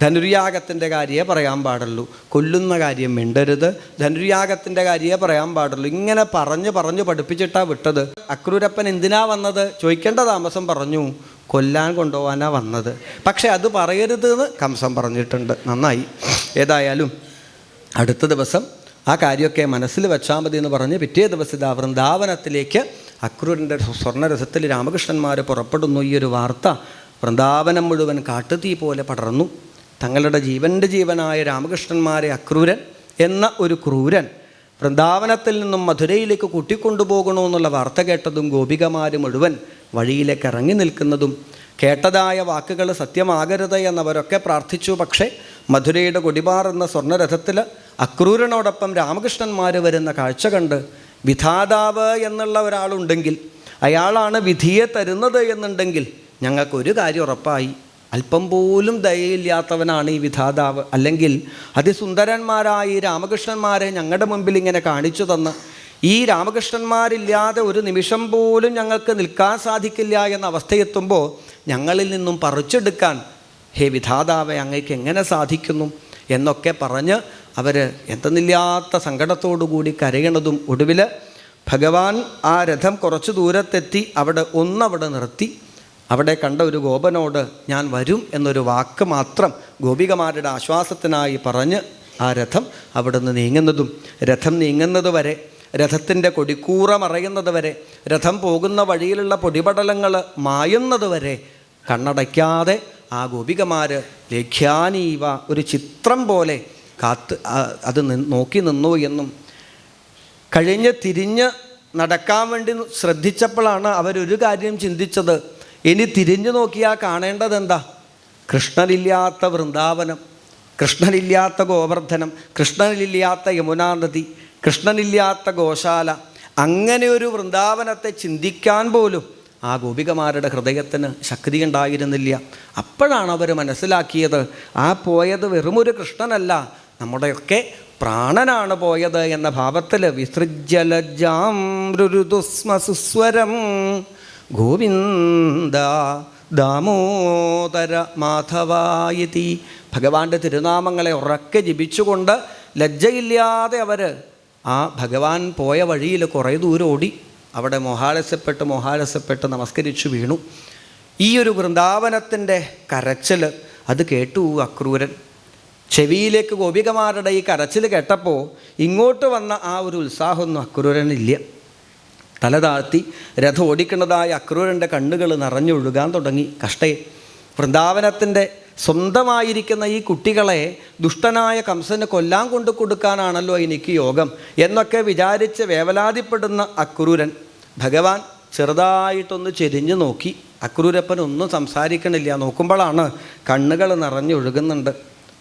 ധനുര്യാഗത്തിൻ്റെ കാര്യമേ പറയാൻ പാടുള്ളൂ. കൊല്ലുന്ന കാര്യം മിണ്ടരുത്, ധനുര്യാഗത്തിൻ്റെ കാര്യമേ പറയാൻ പാടുള്ളൂ. ഇങ്ങനെ പറഞ്ഞ് പഠിപ്പിച്ചിട്ടാണ് വിട്ടത്. അക്രൂരപ്പൻ എന്തിനാ വന്നത് ചോദിക്കേണ്ട താമസം പറഞ്ഞു, കൊല്ലാൻ കൊണ്ടുപോകാനാണ് വന്നത്. പക്ഷെ അത് പറയരുത് എന്ന് കംസൻ പറഞ്ഞിട്ടുണ്ട്. നന്നായി. ഏതായാലും അടുത്ത ദിവസം ആ കാര്യമൊക്കെ മനസ്സിൽ വെച്ചാൽ മതി എന്ന് പറഞ്ഞ് പിറ്റേ ദിവസം ഇതാ വൃന്ദാവനത്തിലേക്ക് അക്രൂരൻ്റെ സ്വർണ്ണരഥത്തിൽ രാമകൃഷ്ണന്മാർ പുറപ്പെടുന്നു. ഈ ഒരു വാർത്ത വൃന്ദാവനം മുഴുവൻ കാട്ടുതീ പോലെ പടർന്നു. തങ്ങളുടെ ജീവനായ രാമകൃഷ്ണന്മാരെ അക്രൂരൻ എന്ന ഒരു ക്രൂരൻ വൃന്ദാവനത്തിൽ നിന്നും മധുരയിലേക്ക് കൂട്ടിക്കൊണ്ടുപോകണമെന്നുള്ള വാർത്ത കേട്ടതും ഗോപികമാർ മുഴുവൻ വഴിയിലേക്ക് ഇറങ്ങി നിൽക്കുന്നതും കേട്ടതായ വാക്കുകൾ സത്യമാകരുത് എന്നവരൊക്കെ പ്രാർത്ഥിച്ചു. പക്ഷേ മധുരയുടെ കൊടിപാറുന്ന സ്വർണ്ണരഥത്തിൽ അക്രൂരനോടൊപ്പം രാമകൃഷ്ണന്മാർ വരുന്ന കാഴ്ച കണ്ട് വിധാതാവ് എന്നുള്ള ഒരാളുണ്ടെങ്കിൽ, അയാളാണ് വിധിയെ തരുന്നത് എന്നുണ്ടെങ്കിൽ ഞങ്ങൾക്കൊരു കാര്യം ഉറപ്പായി, അല്പം പോലും ദയയില്ലാത്തവനാണ് ഈ വിധാതാവ്. അല്ലെങ്കിൽ അതിസുന്ദരന്മാരായ ഈ രാമകൃഷ്ണന്മാരെ ഞങ്ങളുടെ മുമ്പിൽ ഇങ്ങനെ കാണിച്ചു തന്ന് ഈ രാമകൃഷ്ണന്മാരില്ലാതെ ഒരു നിമിഷം പോലും ഞങ്ങൾക്ക് നിൽക്കാൻ സാധിക്കില്ല എന്ന അവസ്ഥയെത്തുമ്പോൾ ഞങ്ങളിൽ നിന്നും പറിച്ചെടുക്കാൻ ഹേ വിധാതാവെ അങ്ങേക്ക് എങ്ങനെ സാധിക്കുന്നു എന്നൊക്കെ പറഞ്ഞ് അവർ എന്തെന്നില്ലാത്ത സങ്കടത്തോടുകൂടി കരയണതും ഒടുവിൽ ഭഗവാൻ ആ രഥം കുറച്ച് ദൂരത്തെത്തി അവിടെ നിർത്തി. അവിടെ കണ്ട ഒരു ഗോപനോട് ഞാൻ വരും എന്നൊരു വാക്ക് മാത്രം ഗോപികമാരുടെ ആശ്വാസത്തിനായി പറഞ്ഞ് ആ രഥം അവിടെ നിന്ന് നീങ്ങുന്നതും രഥം നീങ്ങുന്നത് വരെ രഥത്തിൻ്റെ കൊടിക്കൂറ മറയുന്നത് വരെ, രഥം പോകുന്ന വഴിയിലുള്ള പൊടിപടലങ്ങൾ മായുന്നത് വരെ കണ്ണടയ്ക്കാതെ ആ ഗോപികമാർ ലേഖ്യാനീവ ഒരു ചിത്രം പോലെ കാത്ത് അത് നോക്കി നിന്നു എന്നും, കഴിഞ്ഞ് തിരിഞ്ഞ് നടക്കാൻ വേണ്ടി ശ്രദ്ധിച്ചപ്പോഴാണ് അവരൊരു കാര്യം ചിന്തിച്ചത്. ഇനി തിരിഞ്ഞു നോക്കിയാൽ കാണേണ്ടത് എന്താ? കൃഷ്ണനില്ലാത്ത വൃന്ദാവനം, കൃഷ്ണനില്ലാത്ത ഗോവർദ്ധനം, കൃഷ്ണനില്ലാത്ത യമുനാ നദി, കൃഷ്ണനില്ലാത്ത ഗോശാല, അങ്ങനെ ഒരു വൃന്ദാവനത്തെ ചിന്തിക്കാൻ പോലും ആ ഗോപികമാരുടെ ഹൃദയത്തിന് ശക്തി ഉണ്ടായിരുന്നില്ല. അപ്പോഴാണ് അവർ മനസ്സിലാക്കിയത്, ആ പോയത് വെറുമൊരു കൃഷ്ണനല്ല, നമ്മുടെയൊക്കെ പ്രാണനാണ് പോയത് എന്ന ഭാവത്തിൽ വിസൃജ്യലജ്ജാം രുരുതുസ്മസുസ്വരം ഗോവിന്ദ ദാമോദര മാധവായിതി. ഭഗവാന്റെ തിരുനാമങ്ങളെ ഉറക്കെ ജപിച്ചുകൊണ്ട് ലജ്ജയില്ലാതെ അവർ ആ ഭഗവാൻ പോയ വഴിയിൽ കുറേ ദൂരം ഓടി. അവിടെ മോഹാലസ്യപ്പെട്ട് നമസ്കരിച്ചു വീണു. ഈ ഒരു വൃന്ദാവനത്തിൻ്റെ കരച്ചിൽ അത് കേട്ടു അക്രൂരൻ. ചെവിയിലേക്ക് ഗോപികമാരുടെ ഈ കരച്ചിൽ കേട്ടപ്പോൾ ഇങ്ങോട്ട് വന്ന ആ ഒരു ഉത്സാഹമൊന്നും അക്രൂരനില്ല. തല താഴ്ത്തി രഥം ഓടിക്കുന്നതായ അക്രൂരൻ്റെ കണ്ണുകൾ നിറഞ്ഞൊഴുകാൻ തുടങ്ങി. കഷ്ടേ, വൃന്ദാവനത്തിൻ്റെ സ്വന്തമായിരിക്കുന്ന ഈ കുട്ടികളെ ദുഷ്ടനായ കംസന് കൊല്ലാൻ കൊണ്ടു കൊടുക്കാനാണല്ലോ എനിക്ക് യോഗം എന്നൊക്കെ വിചാരിച്ച് വേവലാതിപ്പെടുന്ന അക്രൂരൻ ഭഗവാൻ ചെറുതായിട്ടൊന്ന് ചെരിഞ്ഞു നോക്കി. അക്രൂരപ്പൻ ഒന്നും സംസാരിക്കണില്ല. നോക്കുമ്പോഴാണ് കണ്ണുകൾ നിറഞ്ഞൊഴുകുന്നുണ്ട്.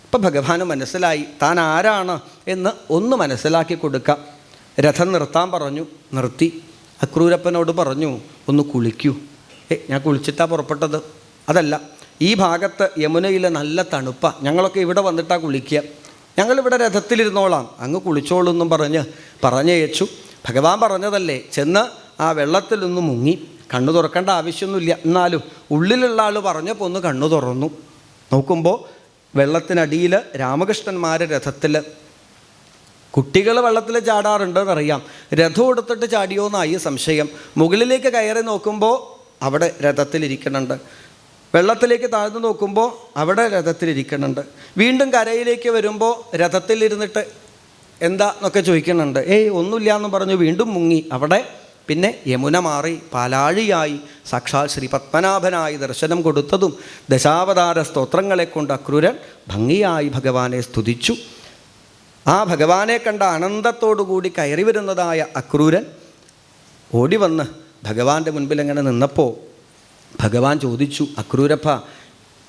അപ്പം ഭഗവാന് മനസ്സിലായി താൻ ആരാണ് എന്ന് ഒന്ന് മനസ്സിലാക്കി കൊടുക്കാം. രഥം നിർത്താൻ പറഞ്ഞു. നിർത്തി. അക്രൂരപ്പനോട് പറഞ്ഞു, ഒന്ന് കുളിക്കൂ. ഞാൻ കുളിച്ചിട്ടാണ് പുറപ്പെട്ടത്. അതല്ല, ഈ ഭാഗത്ത് യമുനയിൽ നല്ല തണുപ്പാണ്, ഞങ്ങളൊക്കെ ഇവിടെ വന്നിട്ടാണ് കുളിക്കുക, ഞങ്ങളിവിടെ രഥത്തിലിരുന്നോളാം, അങ്ങ് കുളിച്ചോളൂ എന്നും പറഞ്ഞയച്ചു. ഭഗവാൻ പറഞ്ഞതല്ലേ, ചെന്ന് ആ വെള്ളത്തിലൊന്ന് മുങ്ങി. കണ്ണു തുറക്കേണ്ട ആവശ്യമൊന്നുമില്ല. എന്നാലും ഉള്ളിലുള്ള ആൾ പറഞ്ഞപ്പോൾ ഒന്ന് കണ്ണു തുറന്നു. നോക്കുമ്പോൾ വെള്ളത്തിനടിയിൽ രാമകൃഷ്ണന്മാർ രഥത്തിൽ. കുട്ടികൾ വെള്ളത്തിൽ ചാടാറുണ്ടെന്നറിയാം, രഥം എടുത്തിട്ട് ചാടിയോന്നായി സംശയം. മുകളിലേക്ക് കയറി നോക്കുമ്പോൾ അവിടെ രഥത്തിലിരിക്കുന്നുണ്ട്. വെള്ളത്തിലേക്ക് താഴ്ന്നു നോക്കുമ്പോൾ അവിടെ രഥത്തിലിരിക്കുന്നുണ്ട്. വീണ്ടും കരയിലേക്ക് വരുമ്പോൾ രഥത്തിലിരുന്നിട്ട് എന്താ എന്നൊക്കെ ചോദിക്കുന്നുണ്ട്. ഒന്നുമില്ല എന്ന് പറഞ്ഞു വീണ്ടും മുങ്ങി. അവിടെ പിന്നെ യമുന മാറി പാലാഴിയായി സാക്ഷാൽ ശ്രീ പത്മനാഭനായി ദർശനം കൊടുത്തതും ദശാവതാര സ്തോത്രങ്ങളെ കൊണ്ട് അക്രൂരൻ ഭംഗിയായി ഭഗവാനെ സ്തുതിച്ചു. ആ ഭഗവാനെ കണ്ട ആനന്ദത്തോടുകൂടി കയറി വരുന്നതായ അക്രൂരൻ ഓടി വന്ന് ഭഗവാന്റെ മുൻപിൽ എങ്ങനെ നിന്നപ്പോൾ ഭഗവാൻ ചോദിച്ചു, അക്രൂരപ്പ,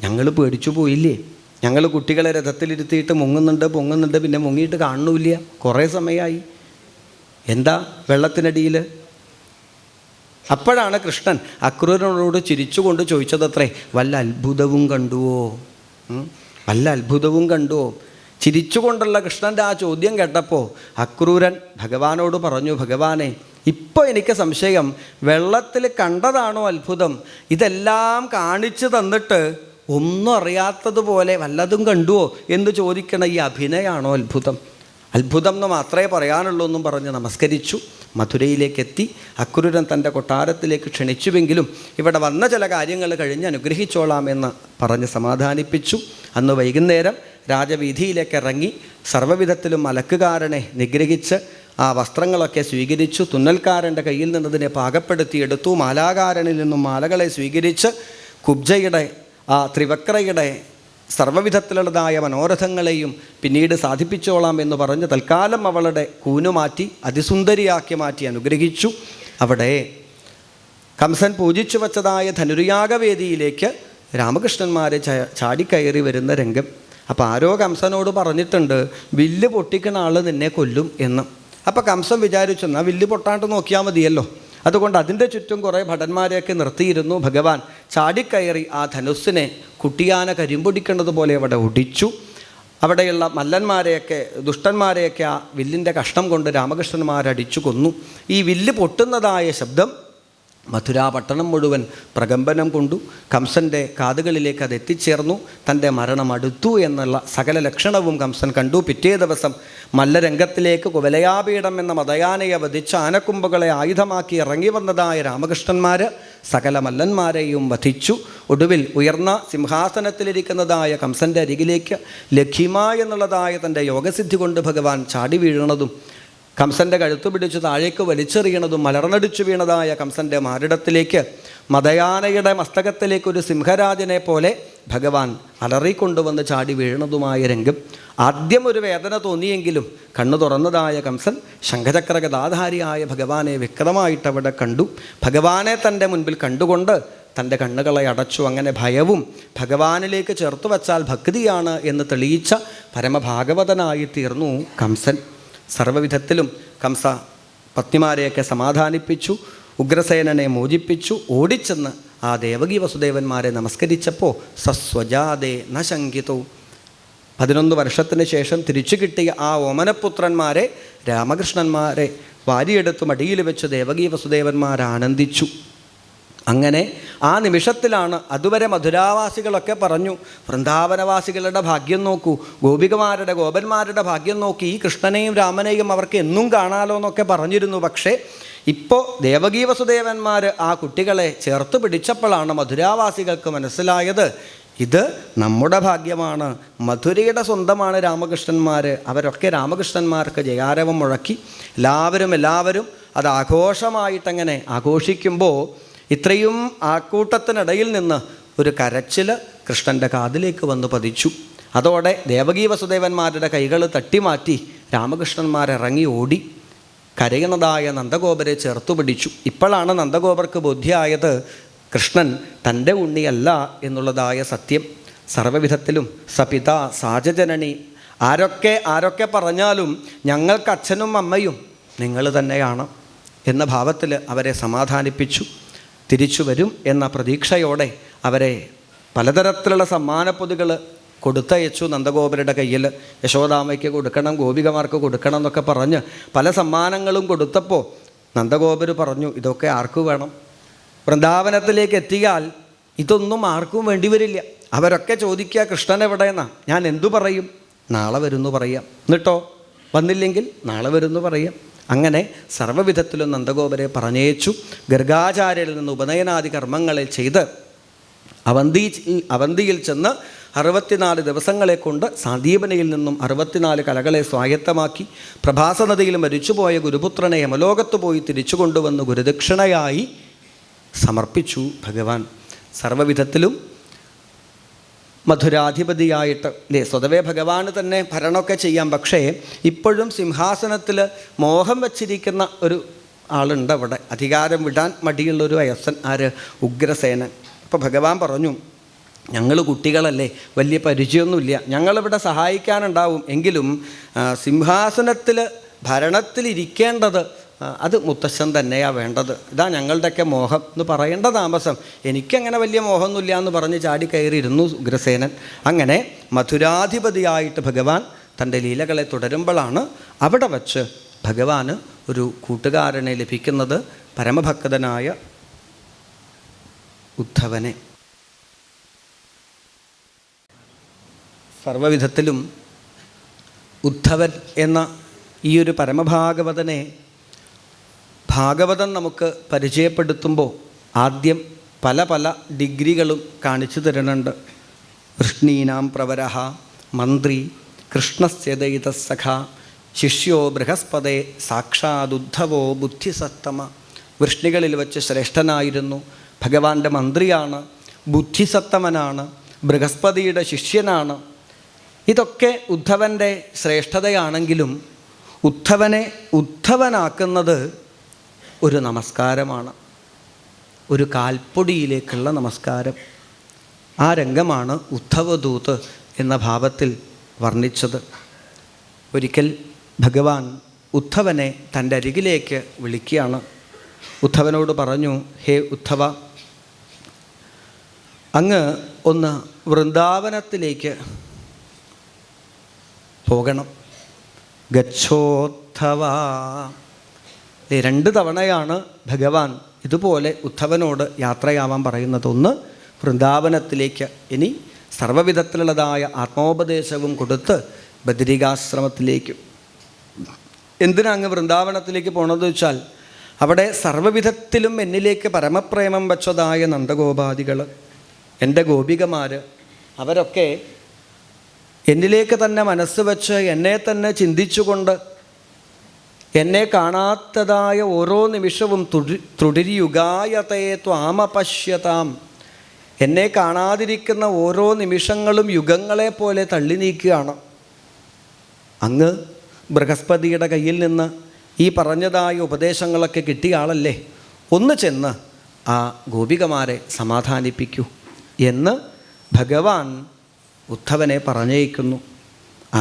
ഞങ്ങൾ പേടിച്ചു പോയില്ലേ? ഞങ്ങൾ കുട്ടികളെ രഥത്തിലിരുത്തിയിട്ട് പൊങ്ങുന്നുണ്ട്, പിന്നെ മുങ്ങിയിട്ട് കാണുന്നില്ല, കുറേ സമയമായി, എന്താ വെള്ളത്തിനടിയിൽ? അപ്പോഴാണ് കൃഷ്ണൻ അക്രൂരനോട് ചിരിച്ചുകൊണ്ട് ചോദിച്ചതത്രേ, വല്ല അത്ഭുതവും കണ്ടുവോ? വല്ല അത്ഭുതവും കണ്ടുവോ? ചിരിച്ചുകൊണ്ടുള്ള കൃഷ്ണൻ്റെ ആ ചോദ്യം കേട്ടപ്പോൾ അക്രൂരൻ ഭഗവാനോട് പറഞ്ഞു, ഭഗവാനെ, ഇപ്പോൾ എനിക്ക് സംശയം, വെള്ളത്തിൽ കണ്ടതാണോ അത്ഭുതം? ഇതെല്ലാം കാണിച്ചു തന്നിട്ട് ഒന്നും അറിയാത്തതുപോലെ വല്ലതും കണ്ടുവോ എന്ന് ചോദിക്കണ ഈ അഭിനയമാണോ അത്ഭുതം? അത്ഭുതം എന്ന് മാത്രമേ പറയാനുള്ളൂ എന്നും പറഞ്ഞ് നമസ്കരിച്ചു. മധുരയിലേക്കെത്തി. അക്രൂരൻ തൻ്റെ കൊട്ടാരത്തിലേക്ക് ക്ഷണിച്ചുവെങ്കിലും ഇവിടെ വന്ന ചില കാര്യങ്ങൾ കഴിഞ്ഞ് അനുഗ്രഹിച്ചോളാമെന്ന് പറഞ്ഞ് സമാധാനിപ്പിച്ചു. അന്ന് വൈകുന്നേരം രാജവീഥിയിലേക്ക് ഇറങ്ങി സർവ്വവിധത്തിലും അലക്കുകാരനെ നിഗ്രഹിച്ച് ആ വസ്ത്രങ്ങളൊക്കെ സ്വീകരിച്ചു. തുന്നൽക്കാരൻ്റെ കയ്യിൽ നിന്നതിനെ പാകപ്പെടുത്തിയെടുത്തു. മാലാകാരനിൽ നിന്നും മാലകളെ സ്വീകരിച്ച് കുബ്ജയുടെ ആ ത്രിവക്രയുടെ സർവ്വവിധത്തിലുള്ളതായ മനോരഥങ്ങളെയും പിന്നീട് സാധിപ്പിച്ചോളാം എന്ന് പറഞ്ഞ് തൽക്കാലം അവളുടെ കൂനുമാറ്റി അതിസുന്ദരിയാക്കി മാറ്റി അനുഗ്രഹിച്ചു. അവിടെ കംസൻ പൂജിച്ചു വച്ചതായ ധനുര്യാഗവേദിയിലേക്ക് രാമകൃഷ്ണന്മാരെ ചാടിക്കയറി വരുന്ന രംഗം. അപ്പോൾ ആരോ കംസനോട് പറഞ്ഞിട്ടുണ്ട്, വില്ല് പൊട്ടിക്കുന്ന ആൾ നിന്നെ കൊല്ലും എന്ന്. അപ്പോൾ കംസൻ വിചാരിച്ചു, എന്നാൽ വില്ല് പൊട്ടാണ്ട് നോക്കിയാൽ മതിയല്ലോ. അതുകൊണ്ട് അതിൻ്റെ ചുറ്റും കുറേ ഭടന്മാരെയൊക്കെ നിർത്തിയിരുന്നു. ഭഗവാൻ ചാടിക്കയറി ആ ധനുസ്സിനെ കുട്ടിയാന കരിമ്പൊടിക്കുന്നത് പോലെ അവിടെ ഒടിച്ചു. അവിടെയുള്ള മല്ലന്മാരെയൊക്കെ ദുഷ്ടന്മാരെയൊക്കെ ആ വില്ലിൻ്റെ കഷ്ണം കൊണ്ട് രാമകൃഷ്ണന്മാരടിച്ചു കൊന്നു. ഈ വില്ല് പൊട്ടുന്നതായ ശബ്ദം മഥുരാപട്ടണം മുഴുവൻ പ്രകമ്പനം കൊണ്ടു. കംസൻ്റെ കാതുകളിലേക്ക് അത് എത്തിച്ചേർന്നു. തൻ്റെ മരണം അടുത്തു എന്നുള്ള സകല ലക്ഷണവും കംസൻ കണ്ടു. പിറ്റേ ദിവസം മല്ലരംഗത്തിലേക്ക് കുവലയാപീഠം എന്ന മതയാനയെ വധിച്ച് ആനക്കുമ്പുകളെ ആയുധമാക്കി ഇറങ്ങി വന്നതായ രാമകൃഷ്ണന്മാർ സകല മല്ലന്മാരെയും വധിച്ചു. ഒടുവിൽ ഉയർന്ന സിംഹാസനത്തിലിരിക്കുന്നതായ കംസൻ്റെ അരികിലേക്ക് ലഖിമ എന്നുള്ളതായ തൻ്റെ യോഗസിദ്ധി കൊണ്ട് ഭഗവാൻ ചാടി വീഴുന്നതും കംസൻ്റെ കഴുത്തു പിടിച്ച് താഴേക്ക് വലിച്ചെറിയണതും മലർന്നടിച്ചു വീണതായ കംസൻ്റെ മാറിടത്തിലേക്ക് മദയാനയുടെ മസ്തകത്തിലേക്ക് ഒരു സിംഹരാജനെ പോലെ ഭഗവാൻ അലറിക്കൊണ്ടുവന്ന് ചാടി വീഴുന്നതുമായ രംഗം ആദ്യം ഒരു വേദന തോന്നിയെങ്കിലും കണ്ണു തുറന്നതായ കംസൻ ശംഖചക്ര ഗദാധാരിയായ ഭഗവാനെ വ്യക്തമായിട്ട് അവിടെ കണ്ടു. ഭഗവാനെ തൻ്റെ മുൻപിൽ കണ്ടുകൊണ്ട് തൻ്റെ കണ്ണുകളെ അടച്ചു. അങ്ങനെ ഭയവും ഭഗവാനിലേക്ക് ചേർത്ത് വച്ചാൽ ഭക്തിയാണ് എന്ന് തെളിയിച്ച പരമഭാഗവതനായി തീർന്നു കംസൻ. സർവ്വവിധത്തിലും കംസ പത്നിമാരെയൊക്കെ സമാധാനിപ്പിച്ചു, ഉഗ്രസേനനെ മോചിപ്പിച്ചു. ഓടിച്ചെന്ന് ആ ദേവകി വസുദേവന്മാരെ നമസ്കരിച്ചപ്പോൾ സസ്വജാതേ ന ശങ്കിതോ. 11 വർഷത്തിന് ശേഷം തിരിച്ചു കിട്ടിയ ആ ഓമനപുത്രന്മാരെ രാമകൃഷ്ണന്മാരെ വാരിയെടുത്ത് മടിയിൽ വെച്ച് ദേവകി വസുദേവന്മാർ ആനന്ദിച്ചു. അങ്ങനെ ആ നിമിഷത്തിലാണ് അതുവരെ മധുരാവാസികളൊക്കെ പറഞ്ഞു, വൃന്ദാവനവാസികളുടെ ഭാഗ്യം നോക്കൂ, ഗോപന്മാരുടെ ഭാഗ്യം നോക്കി, ഈ കൃഷ്ണനെയും രാമനെയും അവർക്ക് എന്നും കാണാലോ എന്നൊക്കെ പറഞ്ഞിരുന്നു. പക്ഷേ ഇപ്പോൾ ദേവകീ വസുദേവന്മാർ ആ കുട്ടികളെ ചേർത്ത് പിടിച്ചപ്പോഴാണ് മധുരാവാസികൾക്ക് മനസ്സിലായത്, ഇത് നമ്മുടെ ഭാഗ്യമാണ്, മധുരയുടെ സ്വന്തമാണ് രാമകൃഷ്ണന്മാർ. അവരൊക്കെ രാമകൃഷ്ണന്മാർക്ക് ജയാരവം മുഴക്കി എല്ലാവരും അത് ആഘോഷമായിട്ടങ്ങനെ ആഘോഷിക്കുമ്പോൾ ഇത്രയും ആൾക്കൂട്ടത്തിനിടയിൽ നിന്ന് ഒരു കരച്ചിൽ കൃഷ്ണൻ്റെ കാതിലേക്ക് വന്ന് പതിച്ചു. അതോടെ ദേവകീ വസുദേവന്മാരുടെ കൈകൾ തട്ടിമാറ്റി രാമകൃഷ്ണന്മാരിറങ്ങി ഓടി കരയുന്നതായ നന്ദഗോപരെ ചേർത്തു പിടിച്ചു. ഇപ്പോഴാണ് നന്ദഗോപർക്ക് ബോധ്യമായത് കൃഷ്ണൻ തൻ്റെ ഉണ്ണിയല്ല എന്നുള്ളതായ സത്യം. സർവ്വവിധത്തിലും സപിത സാജജനനി, ആരൊക്കെ പറഞ്ഞാലും ഞങ്ങൾക്ക് അച്ഛനും അമ്മയും നിങ്ങൾ തന്നെയാണ് എന്ന ഭാവത്തിൽ അവരെ സമാധാനിപ്പിച്ചു. തിരിച്ചു വരും എന്ന പ്രതീക്ഷയോടെ അവരെ പലതരത്തിലുള്ള സമ്മാനപ്പൊതികൾ കൊടുത്തയച്ചു നന്ദഗോപരുടെ കയ്യിൽ. യശോദാമയ്ക്ക് കൊടുക്കണം, ഗോപികമാർക്ക് കൊടുക്കണം എന്നൊക്കെ പറഞ്ഞ് പല സമ്മാനങ്ങളും കൊടുത്തപ്പോൾ നന്ദഗോപർ പറഞ്ഞു, ഇതൊക്കെ ആർക്കു വേണം? വൃന്ദാവനത്തിലേക്ക് എത്തിയാൽ ഇതൊന്നും ആർക്കും വേണ്ടി വരില്ല. അവരൊക്കെ ചോദിക്കുക കൃഷ്ണൻ എവിടെയെന്നാ. ഞാൻ എന്തു പറയും? നാളെ വരുന്നു പറയാം. എന്നിട്ടോ വന്നില്ലെങ്കിൽ നാളെ വരുന്നു പറയാം. അങ്ങനെ സർവ്വവിധത്തിലും നന്ദഗോപരെ ഗർഗാചാര്യരിൽ നിന്ന് ഉപനയനാദി കർമ്മങ്ങളെ ചെയ്ത് അവന്തിയിൽ ചെന്ന് 64 ദിവസങ്ങളെ കൊണ്ട് സാന്ദീപനയിൽ നിന്നും 64 കലകളെ സ്വായത്തമാക്കി പ്രഭാസനദിയിൽ മരിച്ചുപോയ ഗുരുപുത്രനെ യമലോകത്ത് പോയി തിരിച്ചു കൊണ്ടുവന്ന് ഗുരുദക്ഷിണയായി സമർപ്പിച്ചു ഭഗവാൻ. സർവ്വവിധത്തിലും മധുരാധിപതിയായിട്ട് സ്വതവേ ഭഗവാന് തന്നെ ഭരണമൊക്കെ ചെയ്യാം. പക്ഷേ ഇപ്പോഴും സിംഹാസനത്തിൽ മോഹം വച്ചിരിക്കുന്ന ഒരു ആളുണ്ട് അവിടെ, അധികാരം വിടാൻ മടിയുള്ളൊരു വയസ്സൻ. ആര്? ഉഗ്രസേനൻ. അപ്പോൾ ഭഗവാൻ പറഞ്ഞു, ഞങ്ങൾ കുട്ടികളല്ലേ, വലിയ പരിചയമൊന്നുമില്ല, ഞങ്ങളിവിടെ സഹായിക്കാനുണ്ടാവും, എങ്കിലും സിംഹാസനത്തിൽ ഭരണത്തിലിരിക്കേണ്ടത് അത് മുത്തശ്ശൻ തന്നെയാണ് വേണ്ടത്, ഇതാ ഞങ്ങളുടെയൊക്കെ മോഹം എന്ന് പറയേണ്ട താമസം, എനിക്കങ്ങനെ വലിയ മോഹമൊന്നുമില്ല എന്ന് പറഞ്ഞ് ചാടി കയറിയിരുന്നു ഉഗ്രസേനൻ. അങ്ങനെ മധുരാധിപതിയായിട്ട് ഭഗവാൻ തൻ്റെ ലീലകളെ തുടരുമ്പോഴാണ് അവിടെ വച്ച് ഭഗവാന് ഒരു കൂട്ടുകാരനെ ലഭിക്കുന്നത്, പരമഭക്തനായ ഉദ്ധവനെ. സർവ്വവിധത്തിലും ഉദ്ധവൻ എന്ന ഈ ഒരു പരമഭാഗവതനെ ഭാഗവതം നമുക്ക് പരിചയപ്പെടുത്തുമ്പോൾ ആദ്യം പല ഡിഗ്രികളും കാണിച്ചു തരുന്നുണ്ട്. വൃഷ്ണീനാം പ്രവരഹ, മന്ത്രി, കൃഷ്ണസ്യദയിതസഖ, ശിഷ്യോ ബൃഹസ്പതേ, സാക്ഷാദുദ്ധവോ ബുദ്ധിസത്തമ. വൃഷ്ണികളിൽ വച്ച് ശ്രേഷ്ഠനായിരുന്നു, ഭഗവാന്റെ മന്ത്രിയാണ്, ബുദ്ധിസത്തമനാണ്, ബൃഹസ്പതിയുടെ ശിഷ്യനാണ്. ഇതൊക്കെ ഉദ്ധവൻ്റെ ശ്രേഷ്ഠതയാണെങ്കിലും ഉദ്ധവനെ ഉദ്ധവനാക്കുന്നത് ഒരു നമസ്കാരമാണ്, ഒരു കാൽപ്പൊടിയിലേക്കുള്ള നമസ്കാരം. ആ രംഗമാണ് ഉദ്ധവദൂത് എന്ന ഭാവത്തിൽ വർണ്ണിച്ചത്. ഒരിക്കൽ ഭഗവാൻ ഉദ്ധവനെ തൻ്റെ അരികിലേക്ക് വിളിക്കുകയാണ്. ഉദ്ധവനോട് പറഞ്ഞു, ഹേ ഉദ്ധവ, അങ്ങ് ഒന്ന് വൃന്ദാവനത്തിലേക്ക് പോകണം. ഗച്ഛോദ്ധവ. 2 തവണയാണ് ഭഗവാൻ ഇതുപോലെ ഉദ്ധവനോട് യാത്രയാവാൻ പറയുന്നത്. ഒന്ന് വൃന്ദാവനത്തിലേക്ക്, ഇനി സർവ്വവിധത്തിലുള്ളതായ ആത്മോപദേശവും കൊടുത്ത് ബദരികാശ്രമത്തിലേക്ക്. എന്തിനാ അങ്ങ് വൃന്ദാവനത്തിലേക്ക് പോകണമെന്ന് വെച്ചാൽ അവിടെ സർവ്വവിധത്തിലും എന്നിലേക്ക് പരമപ്രേമം വച്ചതായ നന്ദഗോപാദികൾ, എൻ്റെ ഗോപികമാർ, അവരൊക്കെ എന്നിലേക്ക് തന്നെ മനസ്സ് വെച്ച് എന്നെ തന്നെ ചിന്തിച്ചുകൊണ്ട് എന്നെ കാണാത്തതായ ഓരോ നിമിഷവും തുടരിയുഗായതേ ത്വാമപശ്യതാം. എന്നെ കാണാതിരിക്കുന്ന ഓരോ നിമിഷങ്ങളും യുഗങ്ങളെ പോലെ തള്ളി നീക്കുകയാണ്. അങ്ങ് ബൃഹസ്പതിയുടെ കയ്യിൽ നിന്ന് ഈ പറഞ്ഞതായ ഉപദേശങ്ങളൊക്കെ കിട്ടിയ ആളല്ലേ, ഒന്ന് ചെന്ന് ആ ഗോപികമാരെ സമാധാനിപ്പിക്കൂ എന്ന് ഭഗവാൻ ഉദ്ധവനെ പറഞ്ഞേക്കുന്നു.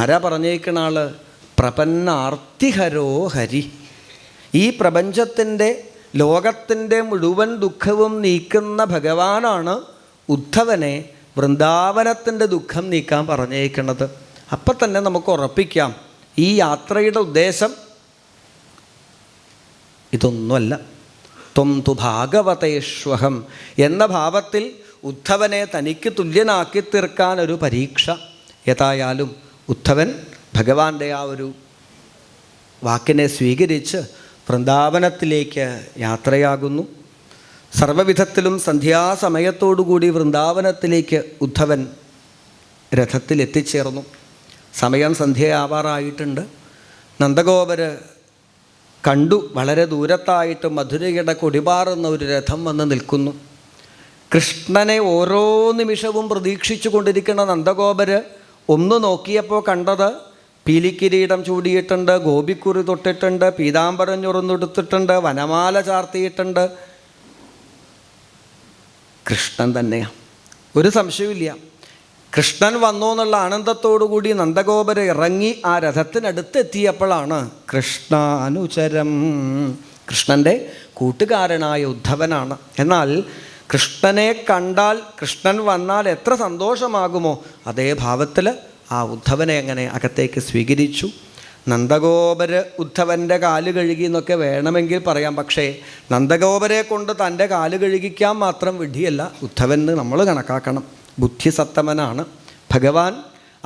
ആരാ പറഞ്ഞേക്കുന്ന ആൾ? പ്രപന്നാർത്തിഹരോ ഹരി. ഈ പ്രപഞ്ചത്തിൻ്റെ ലോകത്തിൻ്റെ മുഴുവൻ ദുഃഖവും നീക്കുന്ന ഭഗവാനാണ് ഉദ്ധവനെ വൃന്ദാവനത്തിൻ്റെ ദുഃഖം നീക്കാൻ പറഞ്ഞേക്കുന്നത്. അപ്പം തന്നെ നമുക്ക് ഉറപ്പിക്കാം ഈ യാത്രയുടെ ഉദ്ദേശം ഇതൊന്നുമല്ല. ത്വം തു ഭാഗവതേഷ്വഹം എന്ന ഭാവത്തിൽ ഉദ്ധവനെ തനിക്ക് തുല്യനാക്കി തീർക്കാൻ ഒരു പരീക്ഷ. ഏതായാലും ഉദ്ധവൻ ഭഗവാന്റെ ആ ഒരു വാക്കിനെ സ്വീകരിച്ച് വൃന്ദാവനത്തിലേക്ക് യാത്രയാകുന്നു. സർവവിധത്തിലും സന്ധ്യാസമയത്തോടുകൂടി വൃന്ദാവനത്തിലേക്ക് ഉദ്ധവൻ രഥത്തിൽ എത്തിച്ചേർന്നു. സമയം സന്ധ്യയാവാറായിട്ടുണ്ട്. നന്ദഗോപര് കണ്ടു, വളരെ ദൂരത്തായിട്ട് മധുരയുടെ കൊടിപാറുന്ന ഒരു രഥം വന്ന് നിൽക്കുന്നു. കൃഷ്ണനെ ഓരോ നിമിഷവും പ്രതീക്ഷിച്ചു കൊണ്ടിരിക്കുന്ന നന്ദഗോപര് ഒന്ന് നോക്കിയപ്പോൾ കണ്ടത് പീലിക്കിരീടം ചൂടിയിട്ടുണ്ട്, ഗോപിക്കുറി തൊട്ടിട്ടുണ്ട്, പീതാംബരം ഞൊറുന്നെടുത്തിട്ടുണ്ട്, വനമാല ചാർത്തിയിട്ടുണ്ട്. കൃഷ്ണൻ തന്നെയാണ്, ഒരു സംശയമില്ല. കൃഷ്ണൻ വന്നു എന്നുള്ള ആനന്ദത്തോടുകൂടി നന്ദഗോപര് ഇറങ്ങി ആ രഥത്തിനടുത്ത് എത്തിയപ്പോഴാണ് കൃഷ്ണാനുചരം, കൃഷ്ണൻ്റെ കൂട്ടുകാരനായ ഉദ്ധവനാണ്. എന്നാൽ കൃഷ്ണനെ കണ്ടാൽ, കൃഷ്ണൻ വന്നാൽ എത്ര സന്തോഷമാകുമോ അതേ ഭാവത്തിൽ ആ ഉദ്ധവനെ അങ്ങനെ അകത്തേക്ക് സ്വീകരിച്ചു. നന്ദഗോപര് ഉദ്ധവൻ്റെ കാല് കഴുകി എന്നൊക്കെ വേണമെങ്കിൽ പറയാം. പക്ഷേ നന്ദഗോപരെ കൊണ്ട് തൻ്റെ കാല് കഴുകിക്കാൻ മാത്രം വിധിയല്ല ഉദ്ധവന് നമ്മൾ കണക്കാക്കണം. ബുദ്ധിസത്തമനാണ് ഭഗവാൻ.